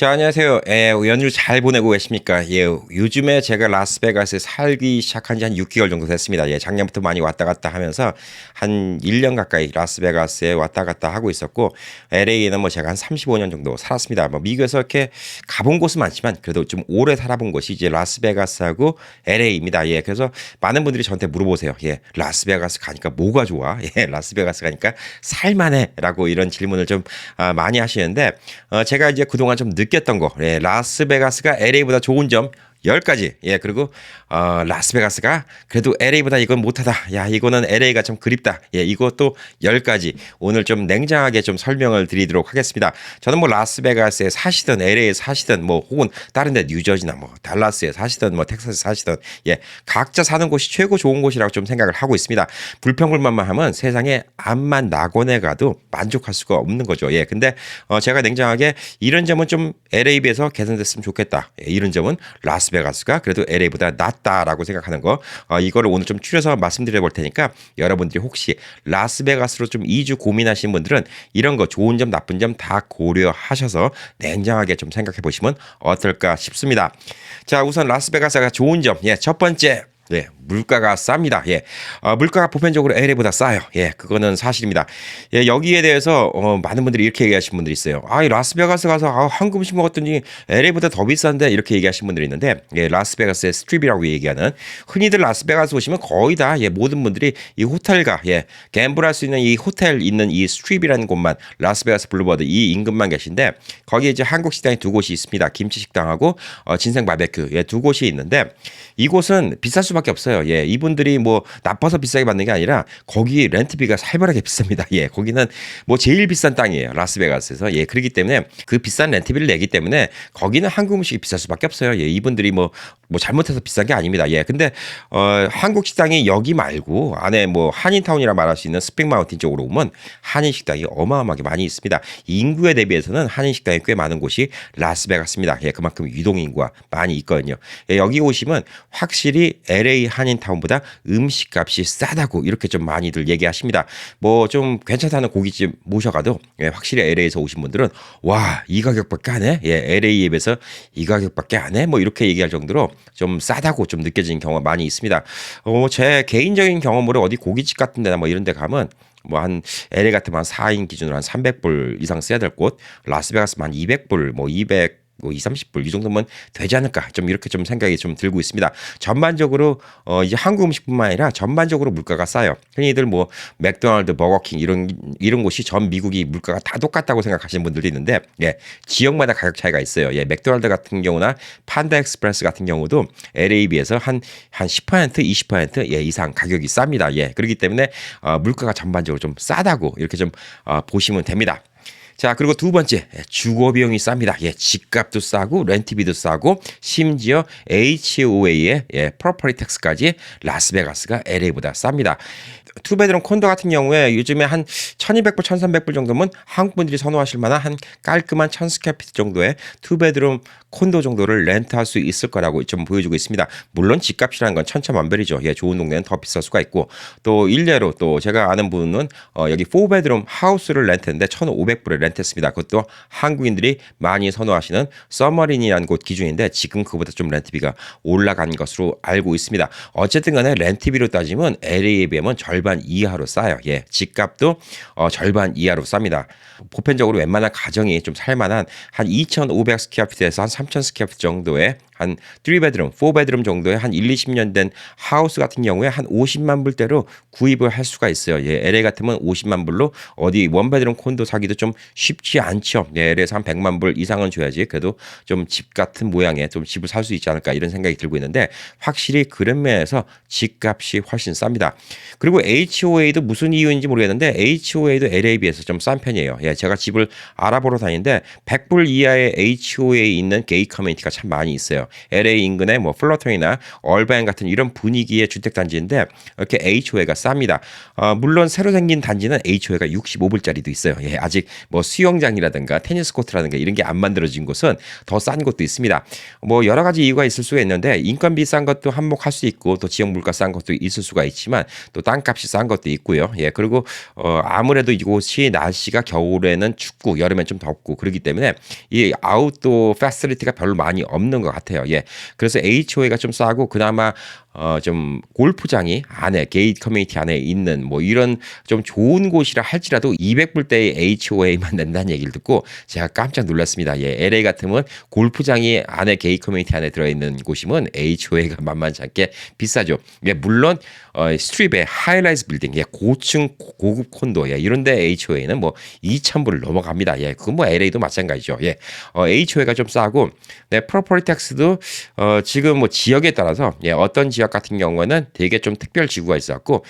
자, 안녕하세요. 연휴 잘 보내고 계십니까? 요즘에 제가 라스베가스에 살기 시작한 지 한 6개월 정도 됐습니다. 작년부터 많이 왔다 갔다 하면서 한 1년 가까이 라스베가스에 왔다 갔다 하고 있었고, LA에는 뭐 제가 한 35년 정도 살았습니다. 뭐 미국에서 이렇게 가본 곳은 많지만 그래도 좀 오래 살아본 곳이 이제 라스베가스하고 LA입니다. 그래서 많은 분들이 저한테 물어보세요. 라스베가스 가니까 뭐가 좋아? 라스베가스 가니까 살만해라고 이런 질문을 좀 많이 하시는데, 제가 이제 그동안 좀 느꼈던 거, 라스베가스가 LA보다 좋은 점 10가지. 그리고 라스베가스가 그래도 LA보다 이건 못하다. 이거는 LA가 좀 그립다. 이것도 10가지. 오늘 좀 냉정하게 좀 설명을 드리도록 하겠습니다. 저는 뭐 라스베가스에 사시든 LA에 사시든 뭐 혹은 다른 데 뉴저지나 뭐 달라스에 사시든 뭐 텍사스에 사시든 각자 사는 곳이 최고 좋은 곳이라고 좀 생각을 하고 있습니다. 불평불만만 하면 세상에 암만 낙원에 가도 만족할 수가 없는 거죠. 근데 제가 냉정하게 이런 점은 좀 LA에 비해서 개선됐으면 좋겠다. 이런 점은 라스베가스가 그래도 LA보다 낫다라고 생각하는 거, 이거를 오늘 좀 추려서 말씀드려 볼 테니까 여러분들이 혹시 라스베가스로 좀 이주 고민하시는 분들은 이런 거 좋은 점 나쁜 점 다 고려하셔서 냉정하게 좀 생각해 보시면 어떨까 싶습니다. 자, 우선 라스베가스가 좋은 점, 첫 번째, 물가가 쌉니다. 물가가 보편적으로 LA보다 싸요. 그거는 사실입니다. 여기에 대해서 많은 분들이 이렇게 얘기하시는 분들이 있어요. 이 라스베가스 가서 한국 음식 먹었더니 LA보다 더 비싼데, 이렇게 얘기하시는 분들이 있는데, 라스베가스의 스트립이라고 얘기하는, 흔히들 라스베가스 오시면 거의 다 모든 분들이 이 호텔가 갬블할 수 있는 이 호텔 있는 이 스트립이라는 곳만, 라스베가스 블루버드 이 인근만 계신데, 거기에 이제 한국 식당이 두 곳이 있습니다. 김치 식당하고 진생 바베큐 두 곳이 있는데, 이곳은 비쌀 수밖에 없어요. 이분들이 뭐 나빠서 비싸게 받는 게 아니라 거기 렌트비가 살벌하게 비쌉니다. 거기는 뭐 제일 비싼 땅이에요. 라스베가스에서. 그렇기 때문에 그 비싼 렌트비를 내기 때문에 거기는 한국 음식이 비쌀 수밖에 없어요. 이분들이 뭐 잘못해서 비싼 게 아닙니다. 근데 한국 식당이 여기 말고 안에 뭐 한인타운이라 말할 수 있는 스프링 마운틴 쪽으로 오면 한인 식당이 어마어마하게 많이 있습니다. 인구에 대비해서는 한인 식당이 꽤 많은 곳이 라스베가스입니다. 그만큼 유동 인구가 많이 있거든요. 여기 오시면 확실히 LA 한인타운보다 음식값이 싸다고 이렇게 좀 많이들 얘기하십니다. 뭐 좀 괜찮다는 고깃집 모셔가도 확실히 LA에서 오신 분들은 와, 이 가격밖에 안 해? LA에 비해서 이 가격밖에 안 해? 뭐 이렇게 얘기할 정도로 좀 싸다고 좀 느껴지는 경우가 많이 있습니다. 제 개인적인 경험으로 어디 고깃집 같은 데나 뭐 이런 데 가면 뭐 한 LA 같으면 한 4인 기준으로 한 300불 이상 써야 될 곳, 라스베가스만 한 200불, 뭐 200, 뭐 2, 30불 이 정도면 되지 않을까, 좀 이렇게 좀 생각이 좀 들고 있습니다. 전반적으로 이제 한국 음식뿐만 아니라 전반적으로 물가가 싸요. 흔히들 뭐 맥도날드, 버거킹 이런 곳이 전 미국이 물가가 다 똑같다고 생각하시는 분들도 있는데, 지역마다 가격 차이가 있어요. 맥도날드 같은 경우나 판다 익스프레스 같은 경우도 LA 비해서 한 10%, 20% 이상 가격이 쌉니다. 그렇기 때문에 물가가 전반적으로 좀 싸다고 이렇게 좀 보시면 됩니다. 자, 그리고 두 번째, 주거 비용이 쌉니다. 집값도 싸고 렌트비도 싸고 심지어 HOA의 프로퍼티 텍스까지 라스베가스가 LA보다 쌉니다. 투베드룸 콘도 같은 경우에 요즘에 한 1200불, 1300불 정도면 한국 분들이 선호하실 만한 한 깔끔한 1000스퀘어피트 정도의 투베드룸 콘도 정도를 렌트할 수 있을 거라고 좀 보여주고 있습니다. 물론 집값이라는 건 천차만별이죠. 좋은 동네는 더 비쌀 수가 있고, 또 일례로 또 제가 아는 분은 여기 4베드룸 하우스를 렌트했는데 1500불에 렌트했습니다. 그것도 한국인들이 많이 선호하시는 서머린이라는 곳 기준인데 지금 그보다 좀 렌트비가 올라간 것으로 알고 있습니다. 어쨌든 간에 렌트비로 따지면 LA에 비하면 절반 이하로 싸요. 집값도 절반 이하로 쌉니다. 보편적으로 웬만한 가정이 좀 살만한 한 2,500 스퀘어피트에서 한 3,000 스퀘어피트 정도의 한 3베드룸, 4베드룸 정도의 한 1, 20년 된 하우스 같은 경우에 한 50만 불대로 구입을 할 수가 있어요. LA 같으면 50만 불로 어디 원베드룸 콘도 사기도 좀 쉽지 않죠. LA에서 한 100만 불 이상은 줘야지 그래도 좀 집 같은 모양의 좀 집을 살 수 있지 않을까 이런 생각이 들고 있는데, 확실히 그런 면에서 집값이 훨씬 쌉니다. 그리고 HOA도 무슨 이유인지 모르겠는데 HOA도 LA에 비해서 좀 싼 편이에요. 제가 집을 알아보러 다니는데 100불 이하의 HOA에 있는 게이 커뮤니티가 참 많이 있어요. LA 인근의 뭐 플러턴이나 얼바인 같은 이런 분위기의 주택 단지인데 이렇게 HOA가 쌉니다. 물론 새로 생긴 단지는 HOA가 65불짜리도 있어요. 예, 아직 뭐 수영장이라든가 테니스 코트라든가 이런 게 안 만들어진 곳은 더 싼 곳도 있습니다. 뭐 여러 가지 이유가 있을 수가 있는데 인건비 싼 것도 한몫할 수 있고 또 지역 물가 싼 것도 있을 수가 있지만 또 땅값이 싼 것도 있고요. 예, 그리고 아무래도 이곳이 날씨가 겨울에는 춥고 여름엔 좀 덥고 그렇기 때문에 이 아웃도어 패시리티가 별로 많이 없는 것 같아요. 예, 그래서 HOA가 좀 싸고 그나마 좀 골프장이 안에 게이트 커뮤니티 안에 있는 뭐 이런 좀 좋은 곳이라 할지라도 200불대의 HOA만 낸다는 얘기를 듣고 제가 깜짝 놀랐습니다. 예, LA 같으면 골프장이 안에 게이트 커뮤니티 안에 들어있는 곳이면 HOA가 만만치 않게 비싸죠. 예, 물론 스트립의 하이라이즈 빌딩, 예, 고층 고급 콘도, 예, 이런데 HOA는 뭐 2,000불을 넘어갑니다. 예, 그건 뭐 LA도 마찬가지죠. 예, HOA가 좀 싸고, 네, 프로퍼티 텍스도 지금 뭐 지역에 따라서 예, 어떤 지역 같은 경우에는 되게 좀 특별 지구가 있었고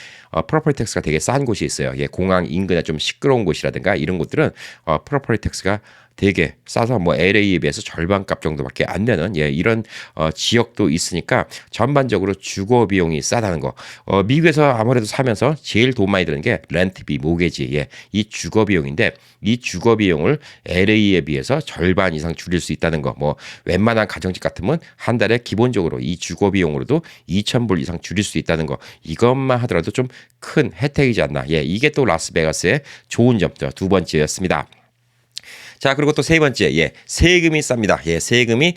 프로퍼티 텍스가 되게 싼 곳이 있어요. 예, 공항 인근에 좀 시끄러운 곳이라든가 이런 곳들은 프로퍼티 텍스가 되게 싸서 뭐 LA에 비해서 절반값 정도밖에 안 되는 예, 이런 지역도 있으니까 전반적으로 주거 비용이 싸다는 거. 미국에서 아무래도 사면서 제일 돈 많이 드는 게 렌트비, 모게지, 예, 이 주거 비용인데 이 주거 비용을 LA에 비해서 절반 이상 줄일 수 있다는 거. 뭐 웬만한 가정집 같으면 한 달에 기본적으로 이 주거 비용으로도 2,000불 이상 줄일 수 있다는 거. 이것만 하더라도 좀 큰 혜택이지 않나. 예, 이게 또 라스베가스의 좋은 점 두 번째였습니다. 자, 그리고 또 세 번째, 예, 세금이 쌉니다. 예, 세금이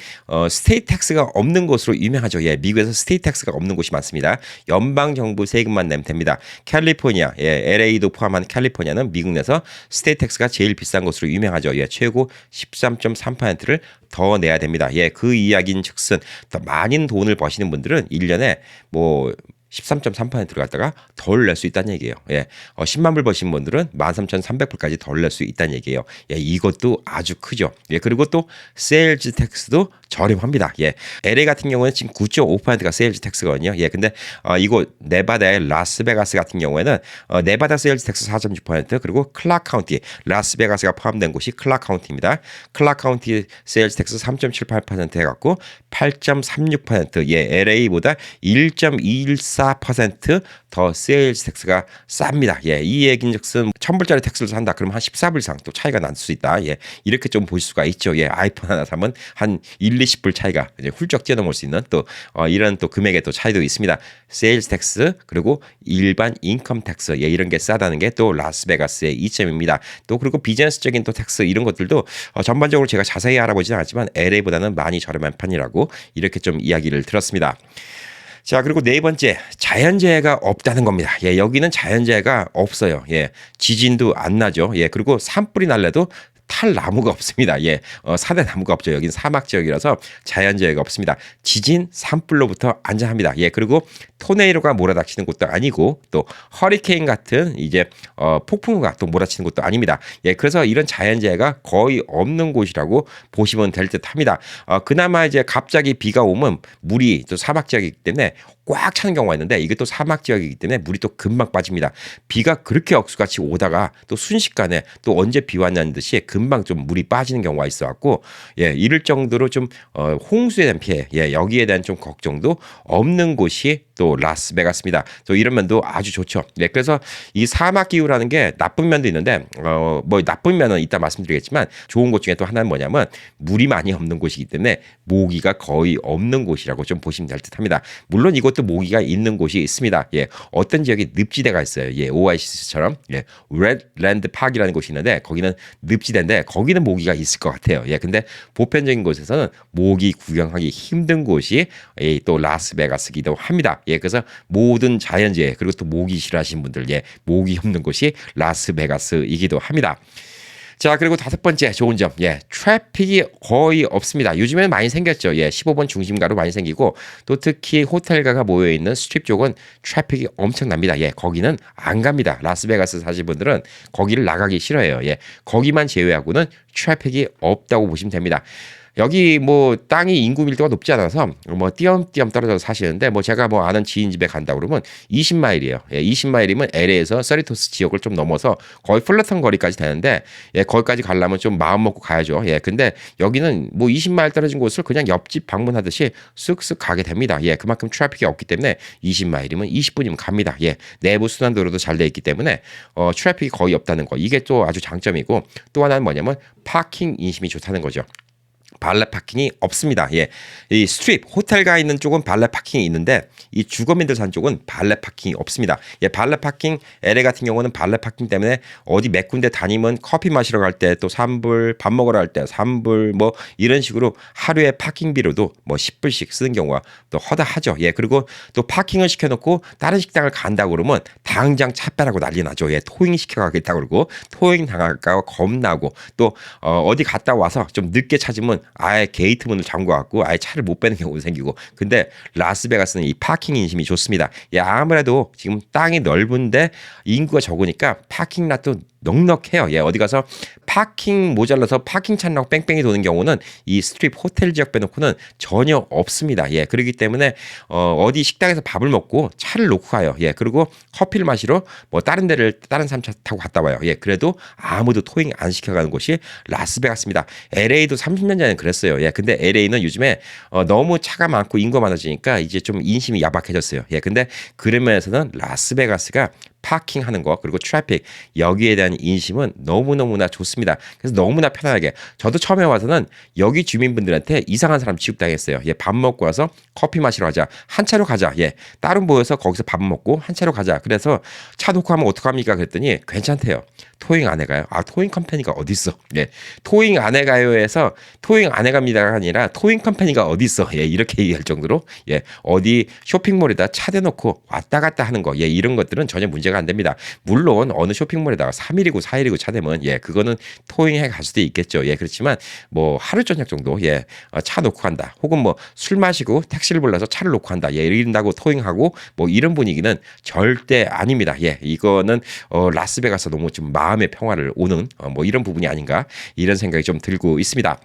스테이트 텍스가 없는 곳으로 유명하죠. 예, 미국에서 스테이트 텍스가 없는 곳이 많습니다. 연방 정부 세금만 내면 됩니다. 캘리포니아, 예, LA도 포함한 캘리포니아는 미국 내에서 스테이트 텍스가 제일 비싼 곳으로 유명하죠. 예, 최고 13.3%를 더 내야 됩니다. 예, 그 이야기인즉슨 더 많은 돈을 버시는 분들은 1년에 뭐 13.3%를 갖다가 덜 낼 수 있다는 얘기예요. 예. 10만 불 버신 분들은 13,300불까지 덜 낼 수 있다는 얘기예요. 예, 이것도 아주 크죠. 예, 그리고 또 세일즈 텍스도 저렴합니다. 예. LA 같은 경우는 지금 9.5%가 세일즈 텍스거든요. 예, 근데 이곳 네바다의 라스베가스 같은 경우에는 네바다 세일즈 텍스 4.6% 그리고 클락 카운티, 라스베가스가 포함된 곳이 클락 카운티입니다. 클락 카운티 세일즈 텍스 3.78% 해갖고 8.36%, 예, LA보다 1.214%더 세일즈 텍스가 쌉니다. 예, 이 얘기인즉슨 1,000불짜리 텍스를 산다 그러면 한 14불 이상 또 차이가 날 수 있다. 예, 이렇게 좀 볼 수가 있죠. 예, 아이폰 하나 사면 한 20불 차이가 이제 훌쩍 뛰어넘을 수 있는 또 이런 또 금액의 또 차이도 있습니다. 세일즈 텍스 그리고 일반 인컴 텍스, 예, 이런 게 싸다는 게 또 라스베가스의 이점입니다. 또 그리고 비즈니스적인 또 텍스 이런 것들도 전반적으로 제가 자세히 알아보지는 않았지만 LA보다는 많이 저렴한 편이라고 이렇게 좀 이야기를 들었습니다. 자, 그리고 네 번째, 자연재해가 없다는 겁니다. 예, 여기는 자연재해가 없어요. 예, 지진도 안 나죠. 예, 그리고 산불이 날래도 탈 나무가 없습니다. 예, 사대 나무가 없죠. 여기는 사막 지역이라서 자연재해가 없습니다. 지진, 산불로부터 안전합니다. 예, 그리고 토네이도가 몰아닥치는 곳도 아니고 또 허리케인 같은 이제 폭풍우가 또 몰아치는 곳도 아닙니다. 예, 그래서 이런 자연재해가 거의 없는 곳이라고 보시면 될 듯합니다. 그나마 이제 갑자기 비가 오면 물이 또 사막 지역이기 때문에 꽉 차는 경우가 있는데 이게 또 사막 지역이기 때문에 물이 또 금방 빠집니다. 비가 그렇게 억수같이 오다가 또 순식간에 또 언제 비 왔냐는 듯이 금방 좀 물이 빠지는 경우가 있어갖고 예, 이럴 정도로 좀 홍수에 대한 피해, 예, 여기에 대한 좀 걱정도 없는 곳이 또 라스베가스입니다. 또 이런 면도 아주 좋죠. 네, 그래서 이 사막 기후라는 게 나쁜 면도 있는데 뭐 나쁜 면은 이따 말씀드리겠지만 좋은 것 중에 또 하나는 뭐냐면 물이 많이 없는 곳이기 때문에 모기가 거의 없는 곳이라고 좀 보시면 될 듯합니다. 물론 이것도 모기가 있는 곳이 있습니다. 예, 어떤 지역에 늪지대가 있어요. 예, 오아시스처럼 예, 레드랜드 파크이라는 곳이 있는데 거기는 늪지대인데 거기는 모기가 있을 것 같아요. 예, 근데 보편적인 곳에서는 모기 구경하기 힘든 곳이 또 라스베가스이기도 합니다. 예, 그래서 모든 자연재해 그리고 또 모기 싫어하시는 분들, 예, 모기 없는 곳이 라스베가스이기도 합니다. 자, 그리고 다섯 번째 좋은 점, 예, 트래픽이 거의 없습니다. 요즘에는 많이 생겼죠. 예, 15번 중심가로 많이 생기고 또 특히 호텔가가 모여있는 스트립 쪽은 트래픽이 엄청납니다. 예, 거기는 안 갑니다. 라스베가스 사실 분들은 거기를 나가기 싫어해요. 예, 거기만 제외하고는 트래픽이 없다고 보시면 됩니다. 여기 뭐 땅이 인구 밀도가 높지 않아서 뭐 띄엄띄엄 떨어져서 사시는데 뭐 제가 뭐 아는 지인 집에 간다 그러면 20마일이에요. 예, 20마일이면 LA에서 서리토스 지역을 좀 넘어서 거의 플러턴 거리까지 되는데 예, 거기까지 가려면 좀 마음 먹고 가야죠. 예, 근데 여기는 뭐 20마일 떨어진 곳을 그냥 옆집 방문하듯이 쓱쓱 가게 됩니다. 예, 그만큼 트래픽이 없기 때문에 20마일이면 20분이면 갑니다. 예, 내부 순환도로도 잘 돼 있기 때문에 트래픽이 거의 없다는 거. 이게 또 아주 장점이고 또 하나는 뭐냐면 파킹 인심이 좋다는 거죠. 발렛 파킹이 없습니다. 예. 이 스트립 호텔 가 있는 쪽은 발렛 파킹이 있는데 이 주거민들 산 쪽은 발렛 파킹이 없습니다. 예, 발렛 파킹 LA 같은 경우는 발렛 파킹 때문에 어디 몇 군데 다니면 커피 마시러 갈 때 또 3불, 밥 먹으러 갈 때 3불 뭐 이런 식으로 하루에 파킹비로도 뭐 10불씩 쓰는 경우가 또 허다하죠. 예. 그리고 또 파킹을 시켜 놓고 다른 식당을 간다고 그러면 당장 차 빼라고 난리 나죠. 예. 토잉 시켜 가겠다고 그러고 토잉 당할까 겁나고 또 어디 갔다 와서 좀 늦게 찾으면 아예 게이트 문을 잠궈갖고 아예 차를 못 빼는 경우도 생기고. 근데 라스베가스는 이 파킹 인심이 좋습니다. 예, 아무래도 지금 땅이 넓은데 인구가 적으니까 파킹 랏도 넉넉해요. 예, 어디 가서 파킹 모자라서 파킹 찾느라고 뺑뺑이 도는 경우는 이 스트립 호텔 지역 빼놓고는 전혀 없습니다. 예, 그렇기 때문에 어디 식당에서 밥을 먹고 차를 놓고 가요. 예, 그리고 커피를 마시러 뭐 다른 데를 다른 사람 차 타고 갔다 와요. 예, 그래도 아무도 토잉 안 시켜가는 곳이 라스베가스입니다. LA도 30년 전에는 그랬어요. 예, 근데 LA는 요즘에 너무 차가 많고 인구가 많아지니까 이제 좀 인심이 야박해졌어요. 예, 근데 그런 면에서는 라스베가스가 파킹하는 거 그리고 트래픽 여기에 대한 인심은 너무너무나 좋습니다. 그래서 너무나 편안하게 저도 처음에 와서는 여기 주민분들한테 이상한 사람 취급당했어요. 예, 밥 먹고 와서 커피 마시러 가자. 한 차로 가자. 예, 따로 모여서 거기서 밥 먹고 한 차로 가자. 그래서 차 놓고 하면 어떡합니까? 그랬더니 괜찮대요. 토잉 안 해가요? 아, 토잉 컴퍼니가 어딨어? 예, 토잉 안 해가요에서 토잉 안 해갑니다가 아니라 토잉 컴퍼니가 어딨어? 예, 이렇게 얘기할 정도로 예, 어디 쇼핑몰에다 차 대놓고 왔다 갔다 하는 거 예, 이런 것들은 전혀 문제가 안 됩니다. 물론 어느 쇼핑몰에다가 3일이고 4일이고 차 대면 예, 그거는 토잉해 갈 수도 있겠죠. 예, 그렇지만 뭐 하루 저녁 정도 예, 차 놓고 간다. 혹은 뭐 술 마시고 택시를 불러서 차를 놓고 간다. 예, 이런다고 토잉하고 뭐 이런 분위기는 절대 아닙니다. 예, 이거는 라스베가스 너무 좀 마음의 평화를 오는 뭐 이런 부분이 아닌가 이런 생각이 좀 들고 있습니다.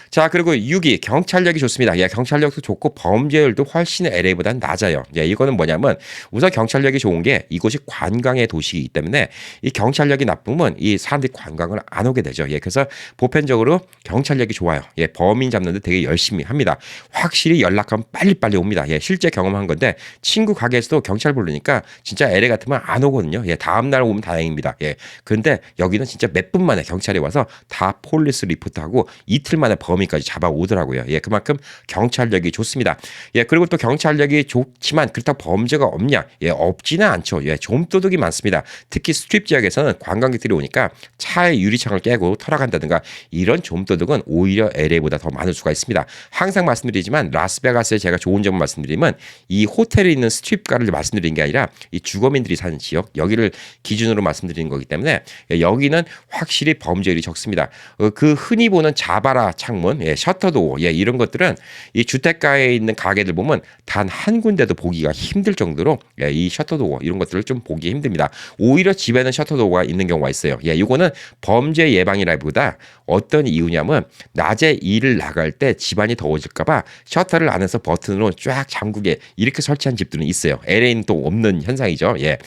자, 그리고 6위 경찰력이 좋습니다. 예, 경찰력도 좋고 범죄율도 훨씬 LA보다는 낮아요. 예, 이거는 뭐냐면 우선 경찰력이 좋은 게 이곳이 관광의 도시이기 때문에 이 경찰력이 나쁘면 이 사람들이 관광을 안 오게 되죠. 예, 그래서 보편적으로 경찰력이 좋아요. 예, 범인 잡는데 되게 열심히 합니다. 확실히 연락하면 빨리빨리 옵니다. 예, 실제 경험한 건데 친구 가게에서도 경찰 부르니까 진짜 LA 같으면 안 오거든요. 예, 다음 날 오면 다행입니다. 예, 근데 여기는 진짜 몇 분 만에 경찰이 와서 다 폴리스 리포트하고 이틀 만에 범인까지 잡아오더라고요. 예, 그만큼 경찰력이 좋습니다. 예, 그리고 또 경찰력이 좋지만 그렇다고 범죄가 없냐? 예, 없지는 않죠. 예, 좀도둑이 많습니다. 특히 스트립 지역에서는 관광객들이 오니까 차의 유리창을 깨고 털어간다든가 이런 좀도둑은 오히려 LA보다 더 많을 수가 있습니다. 항상 말씀드리지만 라스베가스에 제가 좋은 점을 말씀드리면 이 호텔에 있는 스트립가를 말씀드린 게 아니라 이 주거민들이 사는 지역 여기를 기준으로 말씀드리는 거기 때문에 예, 여기는 확실히 범죄율이 적습니다. 그 흔히 보는 자바라 창문, 예, 셔터도어, 예, 이런 것들은 이 주택가에 있는 가게들 보면 단 한 군데도 보기가 힘들 정도로 예, 이 셔터도어 이런 것들을 좀 보기 힘듭니다. 오히려 집에는 셔터도어가 있는 경우가 있어요. 예, 이거는 범죄 예방이라기보다 어떤 이유냐면 낮에 일을 나갈 때 집안이 더워질까봐 셔터를 안에서 버튼으로 쫙 잠그게 이렇게 설치한 집들은 있어요. LA는 또 없는 현상이죠. 예,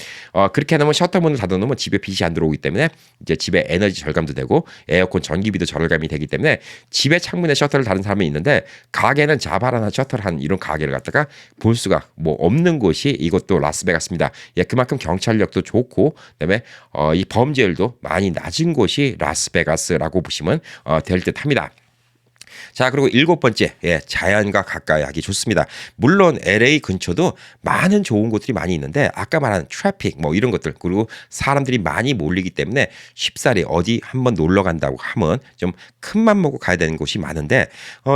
그렇게 하면 셔터 문을 닫아놓으면 집에 빛이 안 들어오기 때문에 이제 집에 에너지 절감도 되고 에어컨 전기비도 절감이 되기 때문에 집에 창문에 셔터를 다는 사람이 있는데 가게는 자바라나 셔터를 한 이런 가게를 갖다가 볼 수가 뭐 없는 곳이 이것도 라스베가스입니다. 예, 그만큼 경찰력도 좋고 그다음에 이 범죄율도 많이 낮은 곳이 라스베가스라고 보시면 될 듯합니다. 자, 그리고 7번째, 예, 자연과 가까이 하기 좋습니다. 물론 LA 근처도 많은 좋은 곳들이 많이 있는데 아까 말한 트래픽 뭐 이런 것들 그리고 사람들이 많이 몰리기 때문에 쉽사리 어디 한번 놀러 간다고 하면 좀 큰맘 먹고 가야 되는 곳이 많은데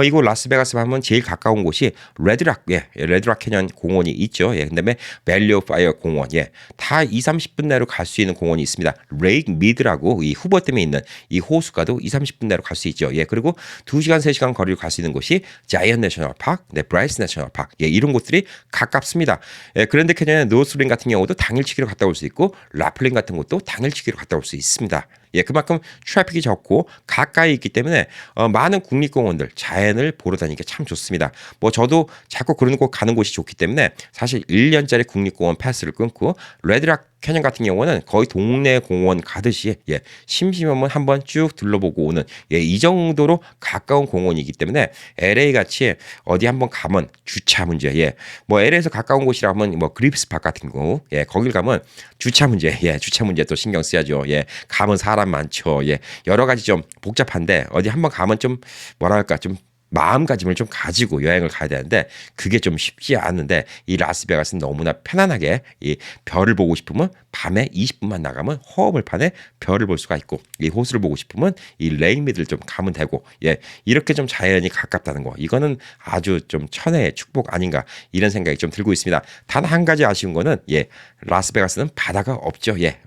이곳 라스베가스 하면 제일 가까운 곳이 레드락, 예, 레드락 캐년 공원이 있죠. 예, 그다음에 밸리 오브 파이어 공원, 예, 다 2, 30분 내로 갈 수 있는 공원이 있습니다. 레이크 미드라고 이 후보댐에 있는 이 호수가도 2, 30분 내로 갈 수 있죠. 예, 그리고 2시간, 3시간 거리를 갈 수 있는 곳이 자이언트 내셔널 파크, 네, 브라이스 내셔널 파크, 예, 이런 곳들이 가깝습니다. 예, 그랜드 캐년의 노스린 같은 경우도 당일치기로 갔다 올 수 있고 라플린 같은 곳도 당일치기로 갔다 올 수 있습니다. 예, 그만큼 트래픽이 적고 가까이 있기 때문에 많은 국립공원들 자연을 보러 다니기가 참 좋습니다. 뭐 저도 자꾸 그런 곳 가는 곳이 좋기 때문에 사실 1년짜리 국립공원 패스를 끊고 레드락 캐년 같은 경우는 거의 동네 공원 가듯이 예, 심심하면 한번 쭉 둘러보고 오는 예, 이 정도로 가까운 공원이기 때문에 LA 같이 어디 한번 가면 주차 문제 예, 뭐 LA에서 가까운 곳이라면 뭐 그리프스팍 같은 거 예, 거길 가면 주차 문제 예, 주차 문제 또 신경 써야죠. 예, 가면 사람 많죠. 예, 여러 가지 좀 복잡한데 어디 한번 가면 좀 뭐랄까 좀 마음가짐을 좀 가지고 여행을 가야 되는데 그게 좀 쉽지 않은데 이 라스베가스는 너무나 편안하게 이 별을 보고 싶으면 밤에 20분만 나가면 허허벌판에 별을 볼 수가 있고 이 호수를 보고 싶으면 이 레이미드를 좀 가면 되고 예 이렇게 좀 자연이 가깝다는 거 이거는 아주 좀 천혜의 축복 아닌가 이런 생각이 좀 들고 있습니다. 단 한 가지 아쉬운 거는 예 라스베가스는 바다가 없죠. 예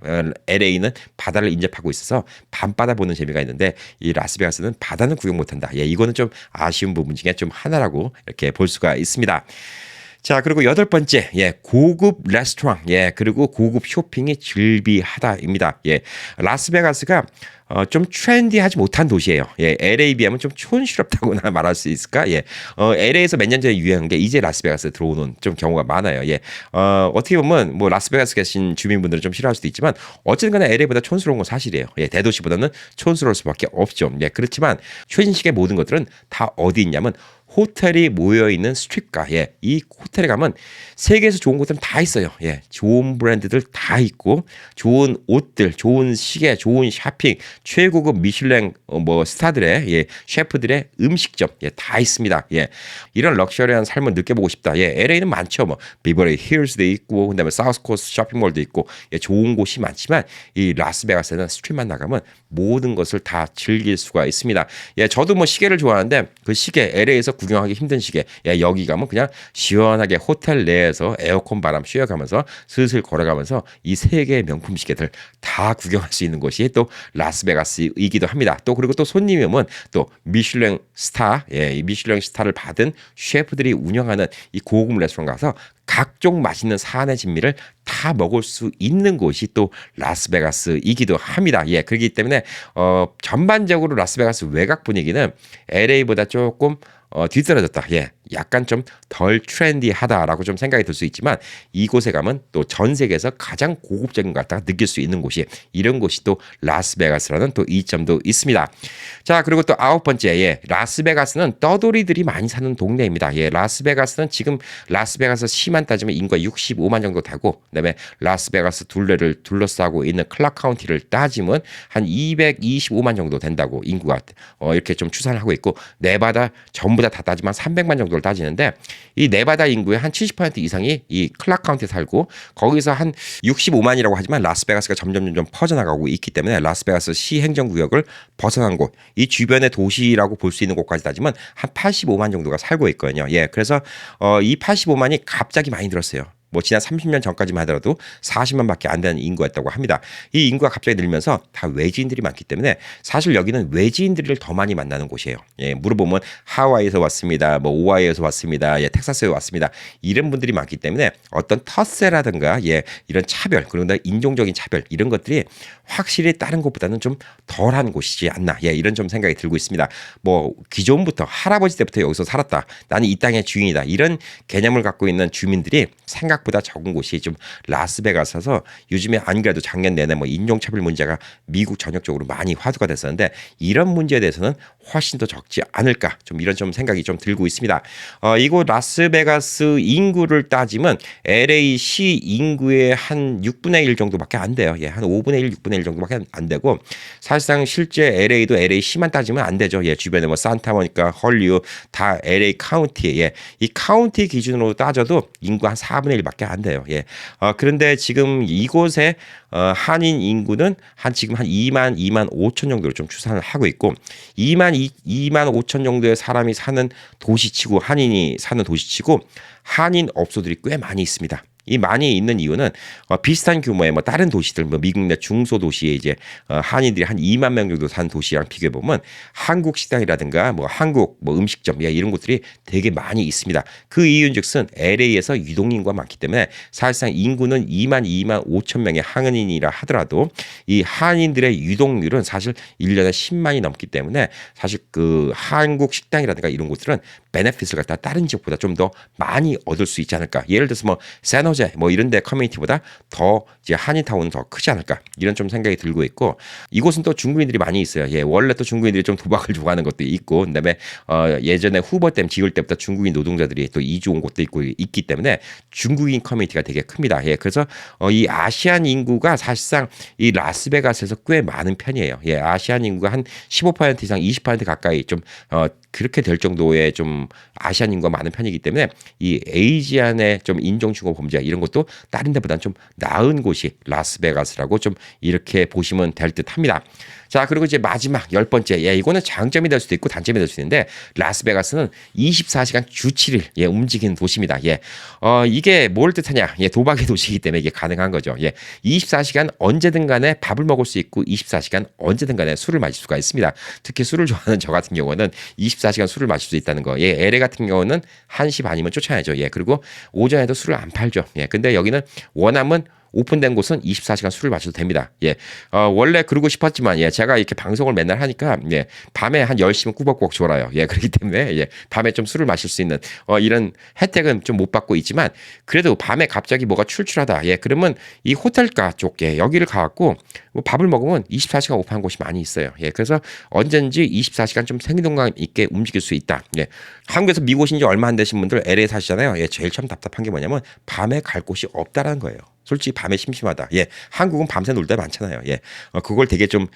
LA는 바다를 인접하고 있어서 밤바다 보는 재미가 있는데 이 라스베가스는 바다는 구경 못한다. 예 이거는 좀 아쉬운 부분 중에 좀 하나라고 이렇게 볼 수가 있습니다. 자, 그리고 여덟 번째, 예, 고급 레스토랑, 예, 그리고 고급 쇼핑이 즐비하다입니다. 예, 라스베가스가 좀 트렌디하지 못한 도시예요. 예, LA 비하면 좀 촌스럽다고나 말할 수 있을까? 예, LA에서 몇 년 전에 유행한 게 이제 라스베가스 들어오는 좀 경우가 많아요. 예, 어떻게 보면 뭐 라스베가스 계신 주민분들은 좀 싫어할 수도 있지만 어쨌든 간에 LA보다 촌스러운 건 사실이에요. 예, 대도시보다는 촌스러울 수밖에 없죠. 예, 그렇지만 최신식의 모든 것들은 다 어디 있냐면 호텔이 모여있는 스트립가, 예, 이 호텔에 가면 세계에서 좋은 곳들은 다 있어요. 예, 좋은 브랜드들 다 있고, 좋은 옷들, 좋은 시계, 좋은 쇼핑, 최고급 미슐랭 뭐 스타들의 예, 셰프들의 음식점, 예, 다 있습니다. 예, 이런 럭셔리한 삶을 느껴보고 싶다. 예, LA는 많죠. 뭐 비버리 힐스도 있고, 그다음에 사우스코스트 쇼핑몰도 있고, 예, 좋은 곳이 많지만 이 라스베가스는 스트립만 나가면 모든 것을 다 즐길 수가 있습니다. 예, 저도 뭐 시계를 좋아하는데 그 시계 LA에서 구경하기 힘든 시계. 야, 여기 가면 그냥 시원하게 호텔 내에서 에어컨 바람 쉬어가면서 슬슬 걸어가면서 이 세계의 명품 시계들 다 구경할 수 있는 곳이 또 라스베가스이기도 합니다. 또 그리고 또 손님이 오면 또 미슐랭 스타, 예, 이 미슐랭 스타를 받은 셰프들이 운영하는 이 고급 레스토랑 가서 각종 맛있는 산의 진미를 다 먹을 수 있는 곳이 또 라스베가스이기도 합니다. 예, 그렇기 때문에 전반적으로 라스베가스 외곽 분위기는 LA보다 조금 뒤떨어졌다. 예, 약간 좀 덜 트렌디하다라고 좀 생각이 들 수 있지만 이곳에 가면 또 전 세계에서 가장 고급적인 것 같다가 느낄 수 있는 곳이 이런 곳이 또 라스베가스라는 또 이점도 있습니다. 자, 그리고 또 아홉 번째, 예, 라스베가스는 떠돌이들이 많이 사는 동네입니다. 예, 라스베가스는 지금 라스베가스 시만 따지면 인구가 65만 정도 되고 그다음에 라스베가스 둘레를 둘러싸고 있는 클락 카운티를 따지면 한 225만 정도 된다고 인구가 이렇게 좀 추산을 하고 있고 네바다 전부 다 따지면 300만 정도를 따지는데 이 네바다 인구의 한 70% 이상이 이 클락 카운티에 살고 거기서 한 65만이라고 하지만 라스베가스가 점점 퍼져나가고 있기 때문에 라스베가스 시 행정구역을 벗어난 곳, 이 주변의 도시라고 볼 수 있는 곳까지 따지면 한 85만 정도가 살고 있거든요. 예, 그래서 이 85만이 갑자기 많이 늘었어요. 뭐 지난 30년 전까지만 하더라도 40만밖에 안 되는 인구였다고 합니다. 이 인구가 갑자기 늘면서 다 외지인들이 많기 때문에 사실 여기는 외지인들을 더 많이 만나는 곳이에요. 예, 물어보면 하와이에서 왔습니다. 뭐 오하이에서 왔습니다. 예, 텍사스에 왔습니다. 이런 분들이 많기 때문에 어떤 텃세라든가 예, 이런 차별 그리고 인종적인 차별 이런 것들이 확실히 다른 곳보다는 좀 덜한 곳이지 않나. 예, 이런 좀 생각이 들고 있습니다. 뭐 기존부터 할아버지 때부터 여기서 살았다. 나는 이 땅의 주인이다. 이런 개념을 갖고 있는 주민들이 생각보다 적은 곳이 좀 라스베가스여서 요즘에 안 그래도 작년 내내 뭐 인종차별 문제가 미국 전역적으로 많이 화두가 됐었는데 이런 문제에 대해서는 훨씬 더 적지 않을까 좀 이런 좀 생각이 좀 들고 있습니다. 이곳 라스베가스 인구를 따지면 LA 시 인구의 한 6분의 1 정도밖에 안 돼요. 예, 한 5분의 1, 6분의 1 정도밖에 안 되고 사실상 실제 LA도 LA 시만 따지면 안 되죠. 예, 주변에 뭐 산타모니카, 헐리우드 다 LA 카운티, 예, 이 카운티 기준으로 따져도 인구 한 4분의 1밖에 안 돼요. 예, 그런데 지금 이곳에 한인 인구는 지금 한 2만 5천 정도로 좀 추산을 하고 있고 2만 5천 정도의 사람이 사는 도시치고 한인이 사는 도시치고 한인 업소들이 꽤 많이 있습니다. 이 많이 있는 이유는 비슷한 규모의 뭐 다른 도시들, 뭐 미국 내 중소 도시에 이제 한인들이 한 2만 명 정도 사는 도시랑 비교해 보면 한국 식당이라든가 뭐 한국 뭐 음식점 이런 곳들이 되게 많이 있습니다. 그 이유는즉슨 LA에서 유동인구가 많기 때문에 사실상 인구는 2만 5천 명의 한인이라 하더라도 이 한인들의 유동률은 사실 1년에 10만이 넘기 때문에 사실 그 한국 식당이라든가 이런 곳들은 베네핏을 갖다 다른 지역보다 좀 더 많이 얻을 수 있지 않을까. 예를 들어서 뭐 샌호제 뭐 이런 데 커뮤니티보다 더 이제 한인타운은 더 크지 않을까. 이런 좀 생각이 들고 있고 이곳은 또 중국인들이 많이 있어요. 예, 원래 또 중국인들이 좀 도박을 좋아하는 것도 있고 그다음에 예전에 후보댐 지을 때부터 중국인 노동자들이 또 이주 온 곳도 있고 있기 때문에 중국인 커뮤니티가 되게 큽니다. 예, 그래서 이 아시안 인구가 사실상 이 라스베가스에서 꽤 많은 편이에요. 예, 아시안 인구가 한 15% 이상 20% 가까이 좀 그렇게 될 정도의 좀 아시안 인구가 많은 편이기 때문에 이 에이지안의 좀 인종중고 범죄 이런 것도 다른 데보다는 좀 나은 곳이 라스베가스라고 좀 이렇게 보시면 될 듯합니다. 자, 그리고 이제 마지막 10번째. 예, 이거는 장점이 될 수도 있고 단점이 될 수 있는데 라스베가스는 24시간 주 7일 예, 움직이는 도시입니다. 예. 이게 뭘 뜻하냐? 예, 도박의 도시이기 때문에 이게 가능한 거죠. 예. 24시간 언제든 간에 밥을 먹을 수 있고 24시간 언제든 간에 술을 마실 수가 있습니다. 특히 술을 좋아하는 저 같은 경우는 24시간 술을 마실 수 있다는 거. 예, LA 같은 경우는 1시 반이면 쫓아야죠. 예. 그리고 오전에도 술을 안 팔죠. 예. 근데 여기는 원하면 오픈된 곳은 24시간 술을 마셔도 됩니다. 예. 원래 그러고 싶었지만, 예. 제가 이렇게 방송을 맨날 하니까, 예. 밤에 한 10시면 꾸벅꾸벅 졸아요. 예. 그렇기 때문에, 예. 밤에 좀 술을 마실 수 있는, 이런 혜택은 좀 못 받고 있지만, 그래도 밤에 갑자기 뭐가 출출하다. 예. 그러면 이 호텔가 쪽, 예. 여기를 가갖고, 뭐 밥을 먹으면 24시간 오픈한 곳이 많이 있어요. 예. 그래서 언제든지 24시간 좀 생동감 있게 움직일 수 있다. 예. 한국에서 미국 오신 지 얼마 안 되신 분들 LA 사시잖아요. 예. 제일 참 답답한 게 뭐냐면, 밤에 갈 곳이 없다라는 거예요. 솔직히 밤에 심심하다. 예. 한국은 밤새 놀 때 많잖아요. 예. 그걸 되게 좀,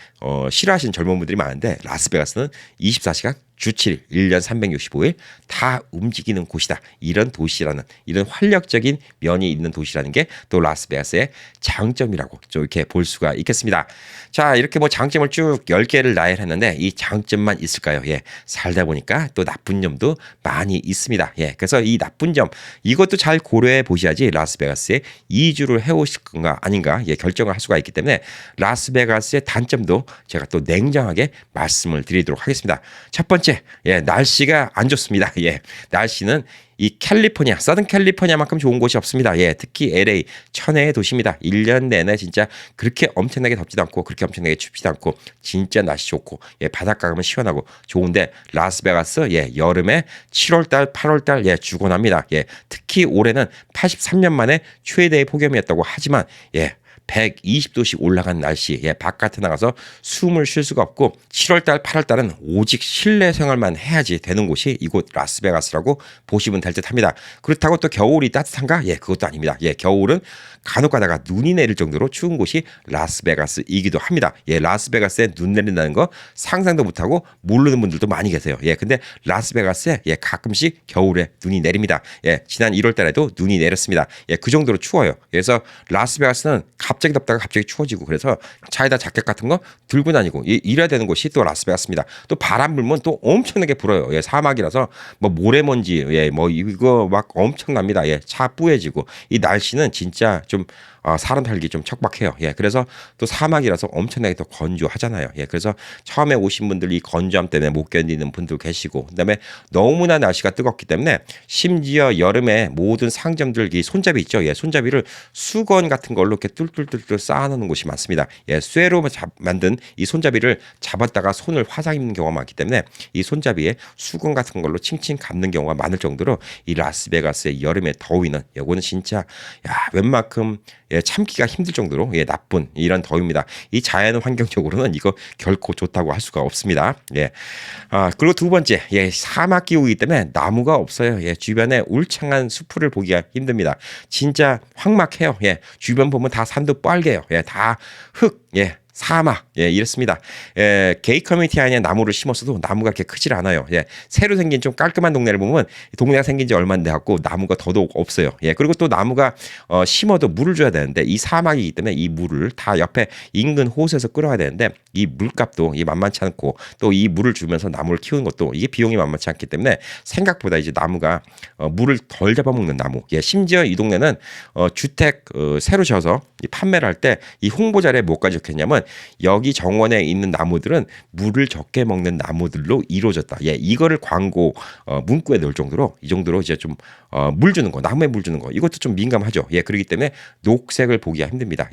싫어하시는 젊은 분들이 많은데, 라스베가스는 24시간 주 7일, 1년 365일 다 움직이는 곳이다. 이런 도시라는, 이런 활력적인 면이 있는 도시라는 게 또 라스베가스의 장점이라고 좀 이렇게 볼 수가 있겠습니다. 자, 이렇게 뭐 장점을 쭉 10개를 나열했는데 이 장점만 있을까요? 예. 살다 보니까 또 나쁜 점도 많이 있습니다. 예. 그래서 이 나쁜 점, 이것도 잘 고려해 보셔야지 라스베가스에 이주를 해오실 건가 아닌가 예, 결정을 할 수가 있기 때문에 라스베가스의 단점도 제가 또 냉정하게 말씀을 드리도록 하겠습니다. 첫 번째, 예, 날씨가 안 좋습니다. 예, 날씨는 이 캘리포니아, 서든 캘리포니아만큼 좋은 곳이 없습니다. 예, 특히 LA, 천혜의 도시입니다. 1년 내내 진짜 그렇게 엄청나게 덥지도 않고 그렇게 엄청나게 춥지도 않고 진짜 날씨 좋고 예, 바닷가 가면 시원하고 좋은데 라스베가스 예, 여름에 7월달, 8월달 예, 죽어납니다. 예, 특히 올해는 83년 만에 최대의 폭염이었다고 하지만 예, 120도씩 올라간 날씨, 예, 바깥에 나가서 숨을 쉴 수가 없고 7월달, 8월달은 오직 실내 생활만 해야지 되는 곳이 이곳 라스베가스라고 보시면 될 듯합니다. 그렇다고 또 겨울이 따뜻한가? 예, 그것도 아닙니다. 예, 겨울은 간혹 가다가 눈이 내릴 정도로 추운 곳이 라스베가스이기도 합니다. 예, 라스베가스에 눈 내린다는 거 상상도 못하고 모르는 분들도 많이 계세요. 예, 근데 라스베가스에 예, 가끔씩 겨울에 눈이 내립니다. 예, 지난 1월 달에도 눈이 내렸습니다. 예, 그 정도로 추워요. 그래서 라스베가스는 갑자기 덥다가 갑자기 추워지고 그래서 차에다 자켓 같은 거 들고 다니고 이래야 되는 곳이 또 라스베가스입니다. 또 바람 불면 또 엄청나게 불어요. 예, 사막이라서 뭐 모래먼지 예, 뭐 이거 막 엄청납니다. 예, 차 뿌얘지고 이 날씨는 진짜 좀 사람 살기 좀 척박해요. 예, 그래서 또 사막이라서 엄청나게 더 건조하잖아요. 예, 그래서 처음에 오신 분들 이 건조함 때문에 못 견디는 분들 계시고, 그다음에 너무나 날씨가 뜨겁기 때문에 심지어 여름에 모든 상점들 이 손잡이 있죠. 예, 손잡이를 수건 같은 걸로 이렇게 뚫뚫뚫뚫 쌓아놓는 곳이 많습니다. 예, 쇠로 만든 이 손잡이를 잡았다가 손을 화상 입는 경우가 많기 때문에 이 손잡이에 수건 같은 걸로 칭칭 감는 경우가 많을 정도로 이 라스베가스의 여름의 더위는 이거는 진짜 야 웬만큼 예, 참기가 힘들 정도로 예, 나쁜 이런 더위입니다. 이 자연 환경적으로는 이거 결코 좋다고 할 수가 없습니다. 예. 그리고 두 번째, 예, 사막 기후이기 때문에 나무가 없어요. 예, 주변에 울창한 숲을 보기가 힘듭니다. 진짜 황막해요. 예, 주변 보면 다 산도 빨개요. 예, 다 흙, 예, 사막, 이렇습니다. 게이 커뮤니티 안에 나무를 심었어도 나무가 그렇게 크질 않아요. 새로 생긴 좀 깔끔한 동네를 보면 동네가 생긴 지 얼마 안 돼 갖고 나무가 더더욱 없어요. 그리고 또 나무가 심어도 물을 줘야 되는데 이 사막이기 때문에 이 물을 다 옆에 인근 호수에서 끌어야 되는데 이 물값도 이 만만치 않고 또 이 물을 주면서 나무를 키우는 것도 이게 비용이 만만치 않기 때문에 생각보다 이제 나무가 물을 덜 잡아먹는 나무. 심지어 이 동네는 주택 새로 지어서 판매를 할 때 이 홍보 자료에 뭐까지 적혔냐면 여기 정원에 있는 나무들은 물을 적게 먹는 나무들로 이루어졌다. 이거를 광고 문구에 넣을 정도로 이 정도로 이제 좀 물 주는 거, 나무에 물 주는 거 이것도 좀 민감하죠. 그렇기 때문에 녹색을 보기가 힘듭니다.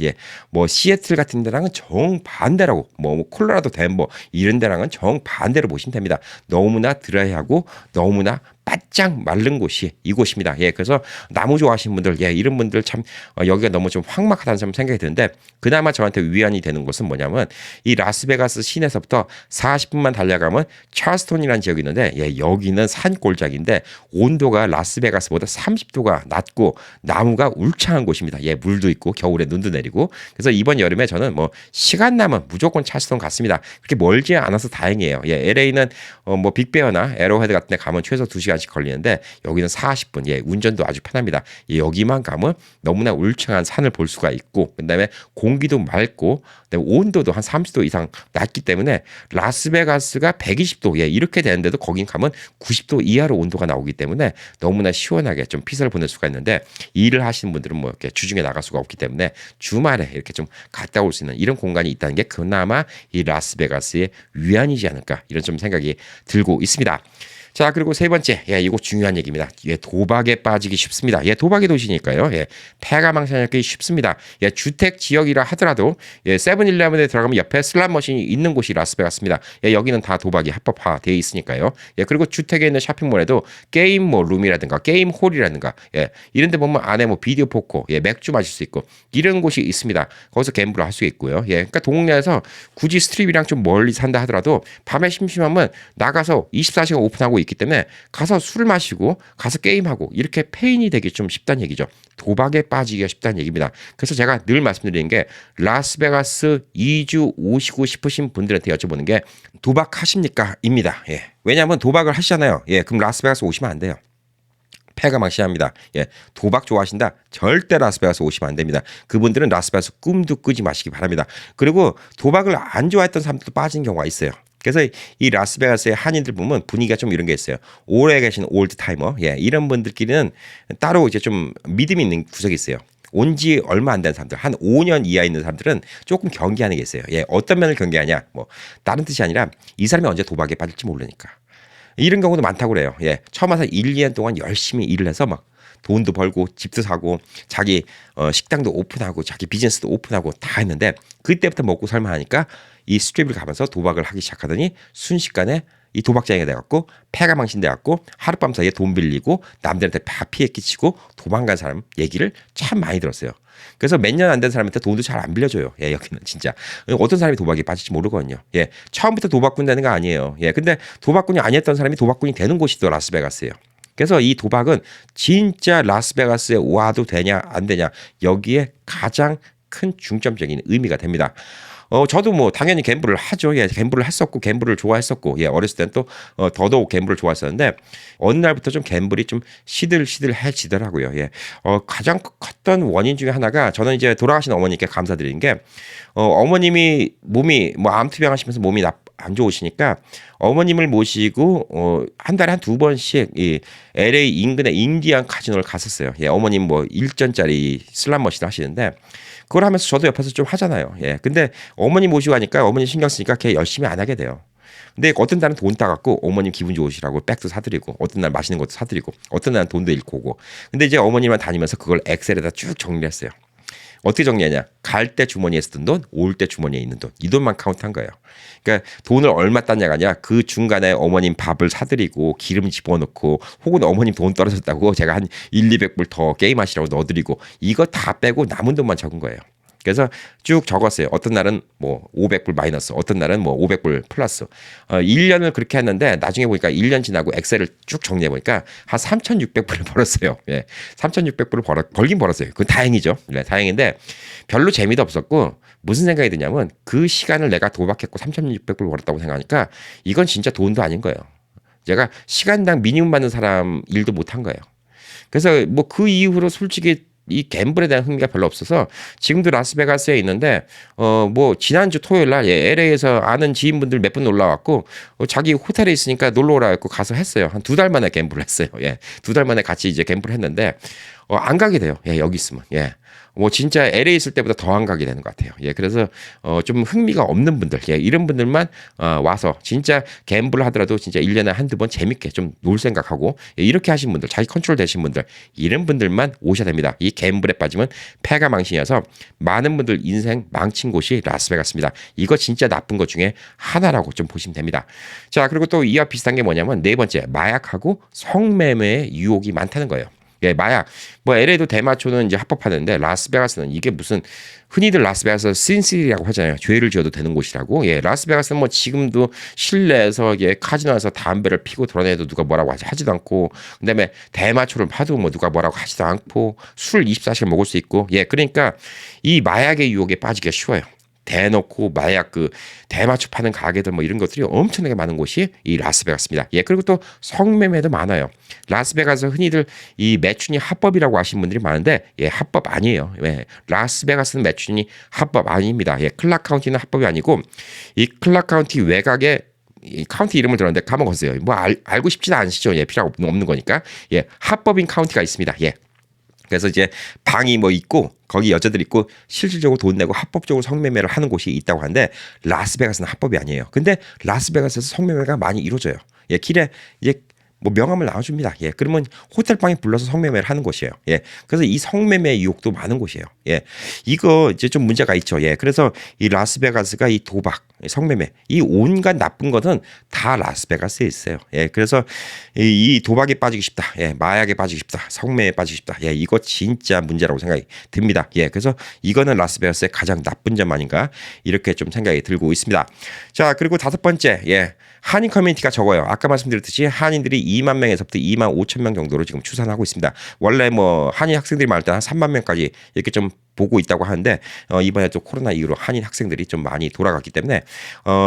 뭐 시애틀 같은 데랑은 정 반대라고 뭐 콜로라도 덴버 이런 데랑은 정 반대로 보시면 됩니다. 너무나 드라이하고 너무나 바짝 마른 곳이 이곳입니다. 그래서 나무 좋아하시는 분들, 이런 분들 참 여기가 너무 좀 황막하다는 생각이 드는데 그나마 저한테 위안이 되는 것은 뭐냐면 이 라스베가스 시내에서부터 40분만 달려가면 찰스톤이라는 지역이 있는데 여기는 산골짜기인데 온도가 라스베가스보다 30도가 낮고 나무가 울창한 곳입니다. 물도 있고 겨울에 눈도 내리고 그래서 이번 여름에 저는 뭐 시간 나면 무조건 찰스톤 갔습니다. 그렇게 멀지 않아서 다행이에요. LA는 뭐 빅베어나 에로헤드 같은 데 가면 최소 2시간씩 걸리는데 여기는 40분. 운전도 아주 편합니다. 여기만 가면 너무나 울창한 산을 볼 수가 있고 그다음에 공기도 맑고 그다음에 온도도 한 30도 이상 낮기 때문에 라스베가스가 120도 이렇게 되는데도 거긴 가면 90도 이하로 온도가 나오기 때문에 너무나 시원하게 좀 피서를 보낼 수가 있는데 일을 하시는 분들은 뭐 이렇게 주중에 나갈 수가 없기 때문에 주말에 이렇게 좀 갔다 올 수 있는 이런 공간이 있다는 게 그나마 이 라스베가스의 위안이지 않을까 이런 좀 생각이 들고 있습니다. 자, 그리고 세 번째, 이거 중요한 얘기입니다. 도박에 빠지기 쉽습니다. 도박의 도시니까요. 패가 망신하기 쉽습니다. 주택 지역이라 하더라도 세븐일레븐에 들어가면 옆에 슬롯 머신이 있는 곳이 라스베가스입니다. 여기는 다 도박이 합법화되어 있으니까요. 그리고 주택에 있는 쇼핑몰에도 게임 뭐 룸이라든가 게임 홀이라든가 이런 데 보면 안에 뭐 비디오 포커, 맥주 마실 수 있고 이런 곳이 있습니다. 거기서 갬블을 할 수 있고요. 그러니까 동네에서 굳이 스트립이랑 좀 멀리 산다 하더라도 밤에 심심하면 나가서 24시간 오픈하고 있기 때문에 가서 술 마시고 가서 게임하고 이렇게 페인이 되기 좀 쉽다는 얘기죠. 도박에 빠지기가 쉽다는 얘기입니다. 그래서 제가 늘 말씀드리는 게 라스베가스 2주 오시고 싶으신 분들한테 여쭤보는 게 도박하십니까? 입니다. 왜냐하면 도박을 하시잖아요. 그럼 라스베가스 오시면 안 돼요. 패가 망신합니다. 도박 좋아하신다? 절대 라스베가스 오시면 안 됩니다. 그분들은 라스베가스 꿈도 꾸지 마시기 바랍니다. 그리고 도박을 안 좋아했던 사람들도 빠진 경우가 있어요. 그래서 이 라스베가스의 한인들 보면 분위기가 좀 이런 게 있어요. 오래 계신 올드 타이머, 이런 분들끼리는 따로 이제 좀 믿음이 있는 구석이 있어요. 온 지 얼마 안 된 사람들, 한 5년 이하 있는 사람들은 조금 경계하는 게 있어요. 어떤 면을 경계하냐? 뭐 다른 뜻이 아니라 이 사람이 언제 도박에 빠질지 모르니까. 이런 경우도 많다고 그래요. 처음 와서 1, 2년 동안 열심히 일을 해서 막 돈도 벌고 집도 사고 자기 식당도 오픈하고 자기 비즈니스도 오픈하고 다 했는데 그때부터 먹고 살만 하니까 이 스트립을 가면서 도박을 하기 시작하더니 순식간에 이 도박장이가 돼갖고 패가 망신돼갖고 하룻밤 사이에 돈 빌리고 남들한테 다 피해 끼치고 도망간 사람 얘기를 참 많이 들었어요. 그래서 몇 년 안 된 사람한테 돈도 잘 안 빌려줘요. 여기는 진짜 어떤 사람이 도박에 빠질지 모르거든요. 처음부터 도박꾼 되는 거 아니에요. 근데 도박꾼이 아니었던 사람이 도박꾼이 되는 곳이 또 라스베가스예요. 그래서 이 도박은 진짜 라스베가스에 와도 되냐 안 되냐 여기에 가장 큰 중점적인 의미가 됩니다. 저도 뭐 당연히 갬블을 하죠. 갬블을 했었고 갬블을 좋아했었고 어렸을 때는 또 더더욱 갬블을 좋아했었는데 어느 날부터 좀 갬블이 좀 시들시들해지더라고요. 가장 컸던 원인 중에 하나가 저는 이제 돌아가신 어머니께 감사드리는 게 어머님이 몸이 뭐 암투병 하시면서 몸이 안 좋으시니까 어머님을 모시고 한 달에 한 2번씩 이 LA 인근의 인디안 카지노를 갔었어요. 어머님 뭐 1전짜리 슬롯 머신 하시는데 그걸 하면서 저도 옆에서 좀 하잖아요. 근데 어머니 모시고 하니까 어머니 신경 쓰니까 걔 열심히 안 하게 돼요. 근데 어떤 날은 돈 따갖고 어머님 기분 좋으시라고 백도 사드리고 어떤 날 맛있는 것도 사드리고 어떤 날은 돈도 잃고 오고 근데 이제 어머님만 다니면서 그걸 엑셀에다 쭉 정리했어요. 어떻게 정리하냐? 갈 때 주머니에 쓰던 돈, 올 때 주머니에 있는 돈. 이 돈만 카운트한 거예요. 그러니까 돈을 얼마 땄냐가 아니라 그 중간에 어머님 밥을 사드리고 기름 집어넣고 혹은 어머님 돈 떨어졌다고 제가 한 1, 200불 더 게임하시라고 넣어드리고 이거 다 빼고 남은 돈만 적은 거예요. 그래서 쭉 적었어요. 어떤 날은 뭐 500불 마이너스, 어떤 날은 뭐 500불 플러스. 1년을 그렇게 했는데 나중에 보니까 1년 지나고 엑셀을 쭉 정리해 보니까 한 3,600불을 벌었어요. 3,600불을 벌긴 벌었어요. 그건 다행이죠. 다행인데 별로 재미도 없었고 무슨 생각이 드냐면 그 시간을 내가 도박했고 3,600불 벌었다고 생각하니까 이건 진짜 돈도 아닌 거예요. 제가 시간당 미니멈 받는 사람 일도 못한 거예요. 그래서 뭐 그 이후로 솔직히 이 갬블에 대한 흥미가 별로 없어서 지금도 라스베가스에 있는데 뭐 지난주 토요일 날 LA에서 아는 지인분들 몇 분 올라왔고 자기 호텔에 있으니까 놀러 오라 했고 가서 했어요. 한 2달 만에 갬블을 했어요. 예. 2달 만에 같이 이제 갬블을 했는데 안 가게 돼요. 예, 여기 있으면. 예. 뭐 진짜 LA 있을 때보다 더 안 가게 되는 것 같아요. 예, 그래서 좀 흥미가 없는 분들, 예, 이런 분들만 와서 진짜 갬블 하더라도 진짜 1년에 한두 번 재밌게 좀 놀 생각하고 예, 이렇게 하신 분들, 자기 컨트롤 되신 분들 이런 분들만 오셔야 됩니다. 이 갬블에 빠지면 패가 망신이어서 많은 분들 인생 망친 곳이 라스베가스입니다. 이거 진짜 나쁜 것 중에 하나라고 좀 보시면 됩니다. 자, 그리고 또 이와 비슷한 게 뭐냐면 네 번째, 마약하고 성매매의 유혹이 많다는 거예요. 예, 마약. 뭐 LA도 대마초는 이제 합법화되는데 라스베가스는 이게 무슨 흔히들 라스베가스 신시티라고 하잖아요. 죄를 지어도 되는 곳이라고. 예, 라스베가스는 뭐 지금도 실내에서 예, 카지노에서 담배를 피고 드러내도 누가 뭐라고 하지도 않고 그다음에 대마초를 파도 뭐 누가 뭐라고 하지도 않고 술 24시간 먹을 수 있고 예, 그러니까 이 마약의 유혹에 빠지기가 쉬워요. 대놓고 마약 대마초 파는 가게들 뭐 이런 것들이 엄청나게 많은 곳이 이 라스베가스입니다. 예, 그리고 또 성매매도 많아요. 라스베가스 흔히들 이 매춘이 합법이라고 하시는 분들이 많은데 예, 합법 아니에요. 예, 라스베가스는 매춘이 합법 아닙니다. 예, 클락 카운티는 합법이 아니고 이 클락 카운티 외곽에 이 카운티 이름을 들었는데 까먹었어요. 뭐 알고 싶지는 않으시죠. 예, 필요 없는 거니까. 예, 합법인 카운티가 있습니다. 예. 그래서 이제 방이 뭐 있고 거기 여자들 있고 실질적으로 돈 내고 합법적으로 성매매를 하는 곳이 있다고 하는데 라스베가스는 합법이 아니에요. 근데 라스베가스에서 성매매가 많이 이루어져요. 예, 길에 이제 뭐 명함을 나와줍니다. 예, 그러면 호텔 방에 불러서 성매매를 하는 곳이에요. 예, 그래서 이 성매매 유혹도 많은 곳이에요. 예, 이거 이제 좀 문제가 있죠. 예, 그래서 이 라스베가스가 이 도박, 성매매, 이 온갖 나쁜 것은 다 라스베가스에 있어요. 예, 그래서 이 도박에 빠지기 쉽다. 예, 마약에 빠지기 쉽다. 성매매에 빠지기 쉽다. 예, 이거 진짜 문제라고 생각이 듭니다. 예, 그래서 이거는 라스베가스의 가장 나쁜 점 아닌가 이렇게 좀 생각이 들고 있습니다. 자, 그리고 다섯 번째, 예. 한인 커뮤니티가 적어요. 아까 말씀드렸듯이 한인들이 2만 명에서부터 2만 5천 명 정도로 지금 추산하고 있습니다. 원래 뭐 한인 학생들이 많을 때 한 3만 명까지 이렇게 좀 보고 있다고 하는데 이번에 또 코로나 이후로 한인 학생들이 좀 많이 돌아갔기 때문에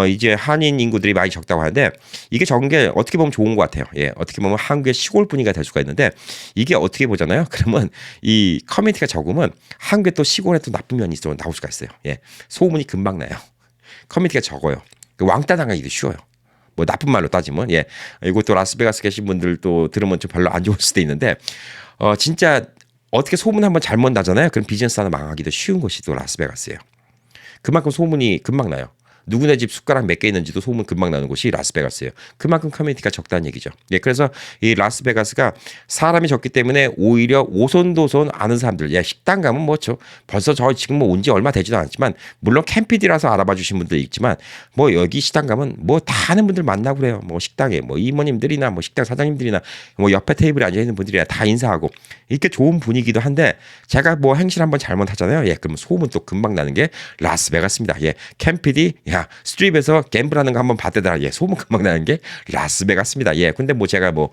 이제 한인 인구들이 많이 적다고 하는데 이게 적은 게 어떻게 보면 좋은 것 같아요. 예, 어떻게 보면 한국의 시골 분위기가 될 수가 있는데 이게 어떻게 보잖아요. 그러면 이 커뮤니티가 적으면 한국의 또 시골에 또 나쁜 면이 있어 나올 수가 있어요. 예, 소문이 금방 나요. 커뮤니티가 적어요. 왕따 당하기도 쉬워요. 뭐 나쁜 말로 따지면 예, 이것도 라스베가스 계신 분들도 들으면 좀 별로 안 좋을 수도 있는데 진짜 어떻게 소문 한번 잘못 나잖아요. 그럼 비즈니스 하나 망하기도 쉬운 곳이 또 라스베가스예요. 그만큼 소문이 금방 나요. 누구네 집 숟가락 몇 개 있는지도 소문 금방 나는 곳이 라스베가스예요. 그만큼 커뮤니티가 적다는 얘기죠. 예, 그래서 이 라스베가스가 사람이 적기 때문에 오히려 오손도손 아는 사람들, 예, 식당 가면 뭐죠? 벌써 저 지금 뭐 온 지 얼마 되지도 않았지만 물론 캠피디라서 알아봐 주신 분들 있지만 뭐 여기 식당 가면 뭐 다 아는 분들 만나고 그래요. 뭐 식당에 뭐 이모님들이나 뭐 식당 사장님들이나 뭐 옆에 테이블에 앉아 있는 분들이나 다 인사하고 이렇게 좋은 분위기도 한데 제가 뭐 행실 한번 잘못하잖아요. 예, 그럼 소문 또 금방 나는 게 라스베가스입니다. 예, 캠피디 야, 스트립에서 갬블하는 거 한번 봤대더라. 예, 소문 금방 나는 게 라스베가스입니다. 예, 근데 뭐 제가 뭐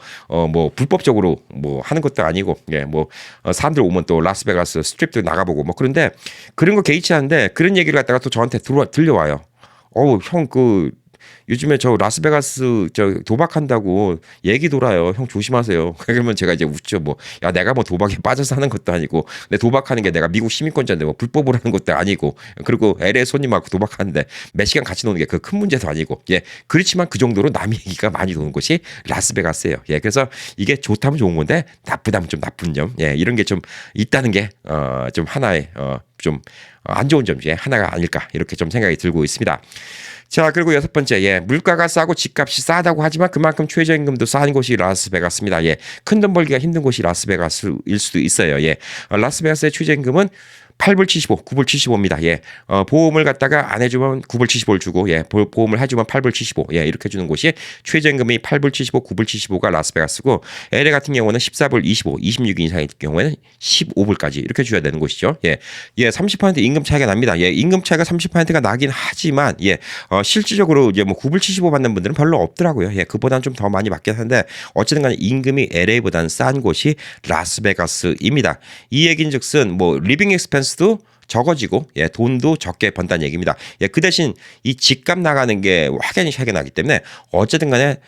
불법적으로 뭐 하는 것도 아니고, 예, 뭐 사람들 오면 또 라스베가스 스트립도 나가보고 뭐 그런데 그런 거 개의치 않은데 그런 얘기를 갖다가 또 저한테 들려와요. 형 요즘에 저 라스베가스 저 도박한다고 얘기 돌아요. 형 조심하세요. 그러면 제가 이제 웃죠. 뭐, 야, 내가 뭐 도박에 빠져서 하는 것도 아니고, 내 도박하는 게 내가 미국 시민권자인데 뭐 불법으로 하는 것도 아니고, 그리고 LA 손님하고 도박하는데 몇 시간 같이 노는 게 그 큰 문제도 아니고, 예, 그렇지만 그 정도로 남 얘기가 많이 도는 곳이 라스베가스예요. 예, 그래서 이게 좋다면 좋은 건데 나쁘다면 좀 나쁜 점, 예, 이런 게 좀 있다는 게 좀 하나의 좀 안 좋은 점 중에 하나가 아닐까 이렇게 좀 생각이 들고 있습니다. 자, 그리고 여섯 번째, 예, 물가가 싸고 집값이 싸다고 하지만 그만큼 최저임금도 싼 곳이 라스베가스입니다. 예, 큰돈 벌기가 힘든 곳이 라스베가스일 수도 있어요. 예, 라스베가스의 최저임금은 8불 75, 9불 75입니다. 예. 보험을 갖다가 안 해주면 9불 75를 주고, 예. 보험을 해주면 8불 75. 예. 이렇게 주는 곳이 최저임금이 8불 75, 9불 75가 라스베가스고, LA 같은 경우는 14불 25, 26인 이상의 경우에는 15불까지 이렇게 줘야 되는 곳이죠. 예. 예. 30% 임금 차이가 납니다. 예. 임금 차이가 30%가 나긴 하지만, 예. 실질적으로 이제 뭐 9불 75 받는 분들은 별로 없더라고요. 예. 그보다는 좀 더 많이 받긴 한데, 어쨌든 간에 임금이 LA보다는 싼 곳이 라스베가스입니다. 이 얘기는 즉슨 뭐, 리빙 익스펜스도 적어지고 예, 돈도 적게 번다는 얘기입니다. 예, 그 대신 이 집값 나가는 게 확연히 차이가 나기 때문에 어쨌든 간에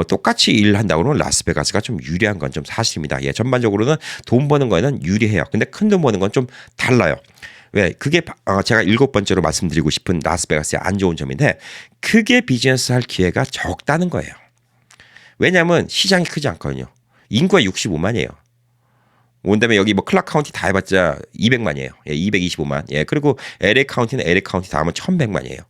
똑같이 일한다고 하면 라스베가스가 좀 유리한 건 좀 사실입니다. 예, 전반적으로는 돈 버는 거에는 유리해요. 근데 큰 돈 버는 건 좀 달라요. 왜? 그게 제가 7번째로 말씀드리고 싶은 라스베가스의 안 좋은 점인데 크게 비즈니스 할 기회가 적다는 거예요. 왜냐하면 시장이 크지 않거든요. 인구가 65만이에요. 온다음에 여기 뭐 클락 카운티 다 해봤자 200만이에요. 예, 225만. 예, 그리고 LA 카운티는 LA 카운티 다 하면 1100만이에요.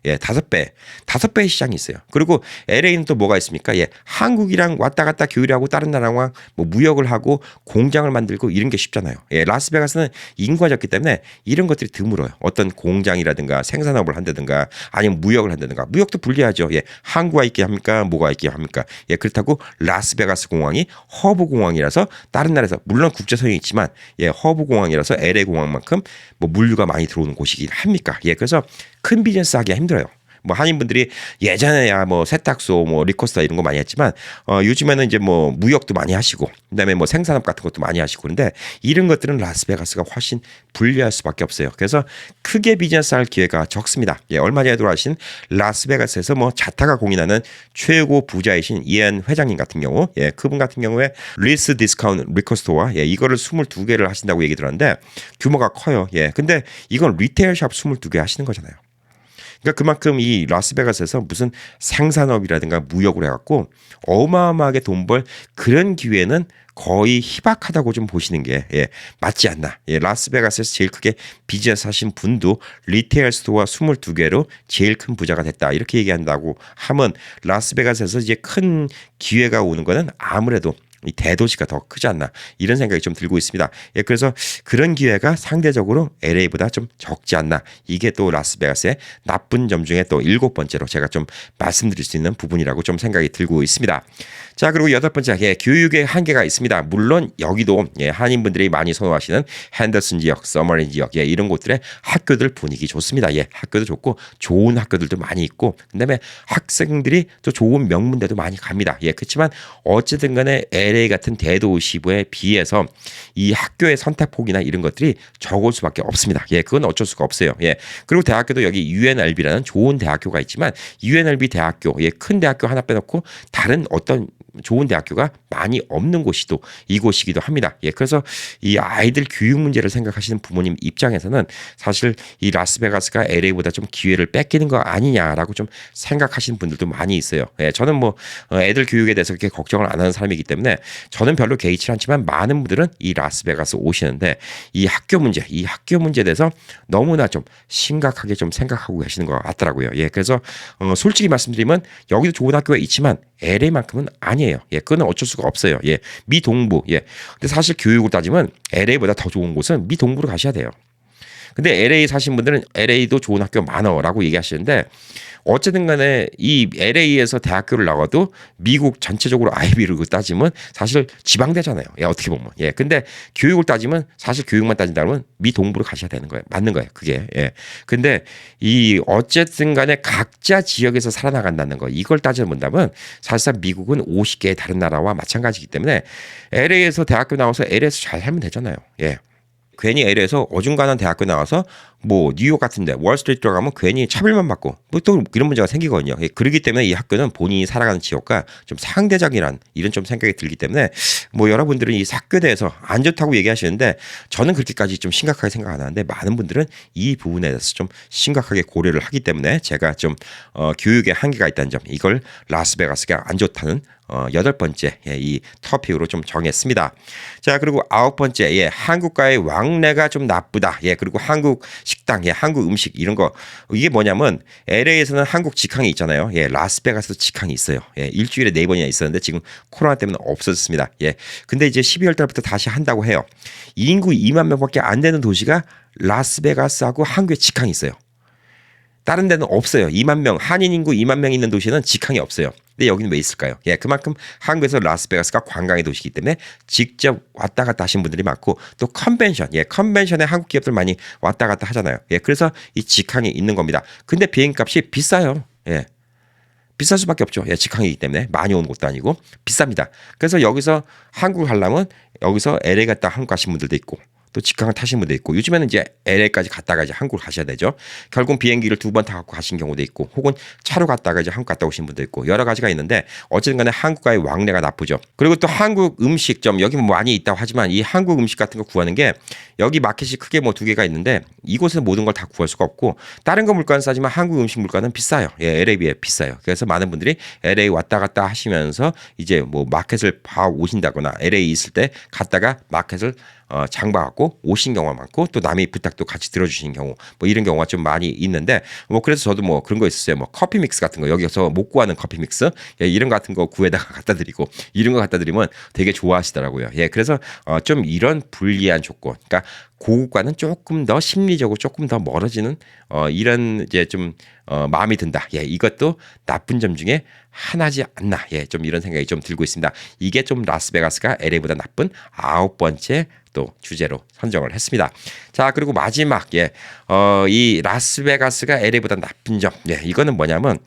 예, 5배의 시장이 있어요. 그리고 LA는 또 뭐가 있습니까? 예, 한국이랑 왔다 갔다 교류하고 다른 나라랑 뭐 무역을 하고 공장을 만들고 이런 게 쉽잖아요. 예, 라스베가스는 인구가 적기 때문에 이런 것들이 드물어요. 어떤 공장이라든가 생산업을 한다든가 아니면 무역을 한다든가 무역도 불리하죠. 예, 항구가 있게 합니까? 뭐가 있게 합니까? 예, 그렇다고 라스베가스 공항이 허브 공항이라서 다른 나라에서 물론 국제선이 있지만 예, 허브 공항이라서 LA 공항만큼 뭐 물류가 많이 들어오는 곳이긴 합니까? 예, 그래서 큰 비즈니스 하기가 힘들어요. 뭐 한인분들이 예전에야 뭐 세탁소 뭐 리코스타 이런 거 많이 했지만 요즘에는 이제 뭐 무역도 많이 하시고 그다음에 뭐 생산업 같은 것도 많이 하시고 그런데 이런 것들은 라스베가스가 훨씬 불리할 수밖에 없어요. 그래서 크게 비즈니스 할 기회가 적습니다. 예, 얼마 전에 돌아가신 라스베가스에서 뭐 자타가 공인하는 최고 부자이신 이안 회장님 같은 경우 예, 그분 같은 경우에 리스 디스카운트 리코스토어 예, 이거를 22개를 하신다고 얘기 들었는데 규모가 커요. 예. 근데 이건 리테일 샵 22개 하시는 거잖아요. 그러니까 그만큼 이 라스베가스에서 무슨 생산업이라든가 무역을 해갖고 어마어마하게 돈 벌 그런 기회는 거의 희박하다고 좀 보시는 게 예, 맞지 않나. 예, 라스베가스에서 제일 크게 비즈니스 하신 분도 리테일 스토어 22개로 제일 큰 부자가 됐다. 이렇게 얘기한다고 하면 라스베가스에서 이제 큰 기회가 오는 거는 아무래도 이 대도시가 더 크지 않나 이런 생각이 좀 들고 있습니다. 예, 그래서 그런 기회가 상대적으로 LA보다 좀 적지 않나 이게 또 라스베가스의 나쁜 점 중에 또 7번째로 제가 좀 말씀드릴 수 있는 부분이라고 좀 생각이 들고 있습니다. 자, 그리고 8번째 예, 교육의 한계가 있습니다. 물론 여기도 예, 한인분들이 많이 선호하시는 핸더슨 지역, 서머린 지역 예, 이런 곳들의 학교들 분위기 좋습니다. 예, 학교도 좋고 좋은 학교들도 많이 있고 그다음에 학생들이 또 좋은 명문대도 많이 갑니다. 예, 그렇지만 어쨌든 간에 LA 같은 대도시부에 비해서 이 학교의 선택폭이나 이런 것들이 적을 수밖에 없습니다. 예, 그건 어쩔 수가 없어요. 예, 그리고 대학교도 여기 UNLV라는 좋은 대학교가 있지만 UNLV 대학교, 예, 큰 대학교 하나 빼놓고 다른 어떤 좋은 대학교가 많이 없는 곳이 또 이곳이기도 합니다. 예, 그래서 이 아이들 교육 문제를 생각하시는 부모님 입장에서는 사실 이 라스베가스가 LA보다 좀 기회를 뺏기는 거 아니냐라고 좀 생각하시는 분들도 많이 있어요. 예, 저는 뭐 애들 교육에 대해서 그렇게 걱정을 안 하는 사람이기 때문에 저는 별로 개의치 않지만 많은 분들은 이 라스베가스 오시는데 이 학교 문제에 대해서 너무나 좀 심각하게 좀 생각하고 계시는 것 같더라고요. 예, 그래서 솔직히 말씀드리면 여기도 좋은 학교가 있지만 LA만큼은 아니에요. 예, 그건 어쩔 수가 없어요. 예, 미 동부. 예, 근데 사실 교육을 따지면 LA보다 더 좋은 곳은 미 동부로 가셔야 돼요. 근데 LA 사신 분들은 LA도 좋은 학교 많아라고 얘기하시는데 어쨌든 간에 이 LA에서 대학교를 나가도 미국 전체적으로 아이비리그 따지면 사실 지방대잖아요. 예, 어떻게 보면. 예, 근데 교육을 따지면 사실 교육만 따진다면 미 동부로 가셔야 되는 거예요. 맞는 거예요. 그게. 예. 근데 이 어쨌든 간에 각자 지역에서 살아나간다는 거 이걸 따져본다면 사실상 미국은 50개의 다른 나라와 마찬가지이기 때문에 LA에서 대학교 나와서 LA에서 잘 살면 되잖아요. 예. 괜히 LA에서 어중간한 대학교 나와서 뭐 뉴욕 같은데 월스트리트 들어가면 괜히 차별만 받고 뭐 또 이런 문제가 생기거든요. 예, 그렇기 때문에 이 학교는 본인이 살아가는 지역과 좀 상대적이란 이런 좀 생각이 들기 때문에 뭐 여러분들은 이 학교에 대해서 안 좋다고 얘기하시는데 저는 그렇게까지 좀 심각하게 생각 안 하는데 많은 분들은 이 부분에 대해서 좀 심각하게 고려를 하기 때문에 제가 좀 교육에 한계가 있다는 점 이걸 라스베가스가 안 좋다는 8번째 예, 이 토픽으로 좀 정했습니다. 자, 그리고 9번째 예, 한국과의 왕래가 좀 나쁘다. 예, 그리고 한국 식당, 예, 한국 음식 이런 거 이게 뭐냐면 LA에서는 한국 직항이 있잖아요. 예, 라스베가스도 직항이 있어요. 예, 일주일에 4번이나 있었는데 지금 코로나 때문에 없어졌습니다. 예, 근데 이제 12월 달부터 다시 한다고 해요. 인구 2만 명밖에 안 되는 도시가 라스베가스하고 한국에 직항이 있어요. 다른 데는 없어요. 2만 명, 한인 인구 2만 명 있는 도시는 직항이 없어요. 근데 여기는 왜 있을까요? 예, 그만큼 한국에서 라스베가스가 관광의 도시이기 때문에 직접 왔다 갔다 하신 분들이 많고 또 컨벤션, 예, 컨벤션에 한국 기업들 많이 왔다 갔다 하잖아요. 예, 그래서 이 직항이 있는 겁니다. 근데 비행값이 비싸요. 예. 비쌀 수밖에 없죠. 예, 직항이기 때문에 많이 오는 곳도 아니고 비쌉니다. 그래서 여기서 한국을 가려면 여기서 LA 갔다 한국 가신 분들도 있고 또 직항을 타신 분도 있고 요즘에는 이제 LA까지 갔다가 이제 한국을 가셔야 되죠. 결국 비행기를 2번 타고 가신 경우도 있고 혹은 차로 갔다가 이제 한국 갔다 오신 분도 있고 여러 가지가 있는데 어쨌든 간에 한국과의 왕래가 나쁘죠. 그리고 또 한국 음식점 여기 뭐 많이 있다고 하지만 이 한국 음식 같은 거 구하는 게 여기 마켓이 크게 뭐 2개가 있는데 이곳에서 모든 걸 다 구할 수가 없고 다른 거 물가는 싸지만 한국 음식 물가는 비싸요. 예, LA 비해 비싸요. 그래서 많은 분들이 LA 왔다 갔다 하시면서 이제 뭐 마켓을 봐 오신다거나 LA 있을 때 갔다가 마켓을 장봐갖고 오신 경우가 많고 또 남이 부탁도 같이 들어주시는 경우 뭐 이런 경우가 좀 많이 있는데 뭐 그래서 저도 뭐 그런 거 있었어요. 뭐 커피 믹스 같은 거 여기서 못 구하는 커피 믹스 예, 이런 거 같은 거 구해다가 갖다 드리고 이런 거 갖다 드리면 되게 좋아하시더라고요. 예, 그래서 좀 이런 불리한 조건, 그러니까 고국과는 조금 더 심리적으로 조금 더 멀어지는 이런 이제 좀 마음이 든다. 예, 이것도 나쁜 점 중에 하나지 않나. 예, 좀 이런 생각이 좀 들고 있습니다. 이게 좀 라스베가스가 LA보다 나쁜 9번째 또 주제로 선정을 했습니다. 자, 그리고 마지막 이 라스베가스가 LA보다 나쁜 점. 예, 이거는 뭐냐면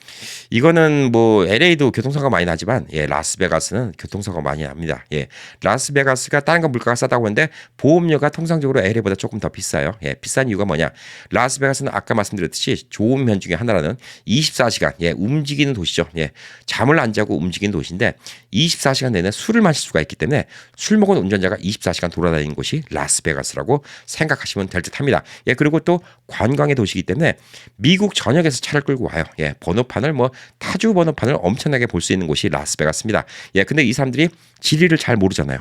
이거는 뭐 LA도 교통사고가 많이 나지만 라스베가스는 교통사고가 많이 납니다. 예, 라스베가스가 다른 건 물가가 싸다고 하는데 보험료가 통상적으로 LA보다 조금 더 비싸요. 예, 비싼 이유가 뭐냐? 라스베가스는 아까 말씀드렸듯이 좋은 면 중에 하나라는 24시간 움직이는 도시죠. 예, 잠을 안 자고 움직이는 도시인데 24시간 내내 술을 마실 수가 있기 때문에 술 먹은 운전자가 24시간 돌아다니는 곳이 라스베가스라고 생각하시면 될 듯합니다. 예, 그리고 또 관광의 도시이기 때문에 미국 전역에서 차를 끌고 와요. 예, 번호판을 뭐 타주 번호판을 엄청나게 볼 수 있는 곳이 라스베가스입니다. 예, 근데 이 사람들이 지리를 잘 모르잖아요.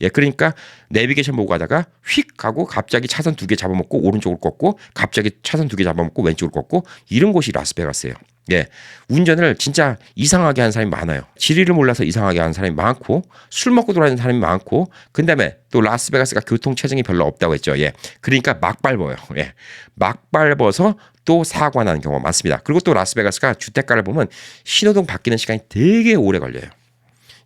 예, 그러니까 내비게이션 보고 가다가 휙 가고 갑자기 차선 2개 잡아먹고 오른쪽으로 꺾고 갑자기 차선 2개 잡아먹고 왼쪽으로 꺾고 이런 곳이 라스베가스예요. 예, 운전을 진짜 이상하게 하는 사람이 많아요. 지리를 몰라서 이상하게 하는 사람이 많고 술 먹고 돌아다니는 사람이 많고 그다음에 또 라스베가스가 교통 체증이 별로 없다고 했죠. 예, 그러니까 막 밟아요. 예, 막 밟아서 또 사고가 나는 경우가 많습니다. 그리고 또 라스베가스가 주택가를 보면 신호등 바뀌는 시간이 되게 오래 걸려요.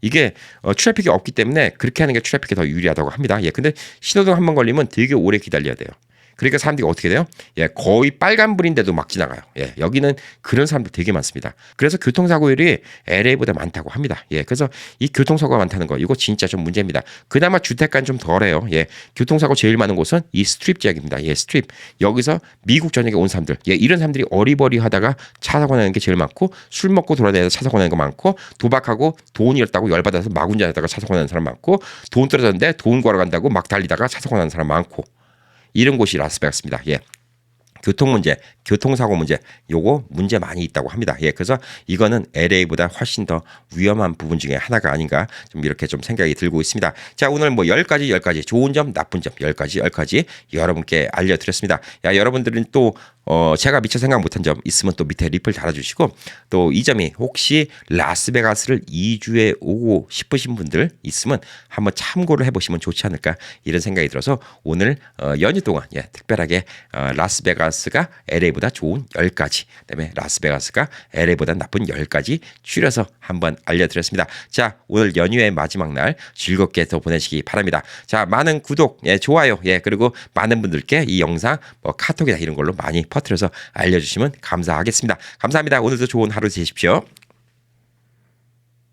이게 트래픽이 없기 때문에 그렇게 하는 게 트래픽에 더 유리하다고 합니다. 예, 근데 신호등 한 번 걸리면 되게 오래 기다려야 돼요. 그러니까 사람들이 어떻게 돼요? 예, 거의 빨간불인데도 막 지나가요. 예, 여기는 그런 사람들 되게 많습니다. 그래서 교통사고율이 LA보다 많다고 합니다. 예, 그래서 이 교통사고가 많다는 거, 이거 진짜 좀 문제입니다. 그나마 주택가는 좀 덜해요. 예, 교통사고 제일 많은 곳은 이 스트립 지역입니다. 예, 스트립. 여기서 미국 전역에 온 사람들, 예, 이런 사람들이 어리버리 하다가 차 사고 나는 게 제일 많고, 술 먹고 돌아다니면서 차 사고 나는 거 많고, 도박하고 돈이 없다고 열받아서 막 운전하다가 차 사고 나는 사람 많고, 돈 떨어졌는데 돈 구하러 간다고 막 달리다가 차 사고 나는 사람 많고, 이런 곳이 라스베가스입니다. 예. 교통 문제, 교통사고 문제, 요거 문제 많이 있다고 합니다. 예, 그래서 이거는 LA보다 훨씬 더 위험한 부분 중에 하나가 아닌가 좀 이렇게 좀 생각이 들고 있습니다. 자, 오늘 뭐 10가지 좋은 점, 나쁜 점 10가지 여러분께 알려드렸습니다. 야, 여러분들은 또 제가 미처 생각 못한 점 있으면 또 밑에 리플 달아주시고 또 이 점이 혹시 라스베가스를 2주에 오고 싶으신 분들 있으면 한번 참고를 해보시면 좋지 않을까 이런 생각이 들어서 오늘 연휴 동안 특별하게 라스베가스가 LA보다 좋은 10가지 그다음에 라스베가스가 LA보다 나쁜 10가지 줄여서 한번 알려드렸습니다. 자, 오늘 연휴의 마지막 날 즐겁게 또 보내시기 바랍니다. 자, 많은 구독, 좋아요, 그리고 많은 분들께 이 영상 뭐 카톡이나 이런 걸로 많이 퍼뜨려서 알려주시면 감사하겠습니다. 감사합니다. 오늘도 좋은 하루 되십시오.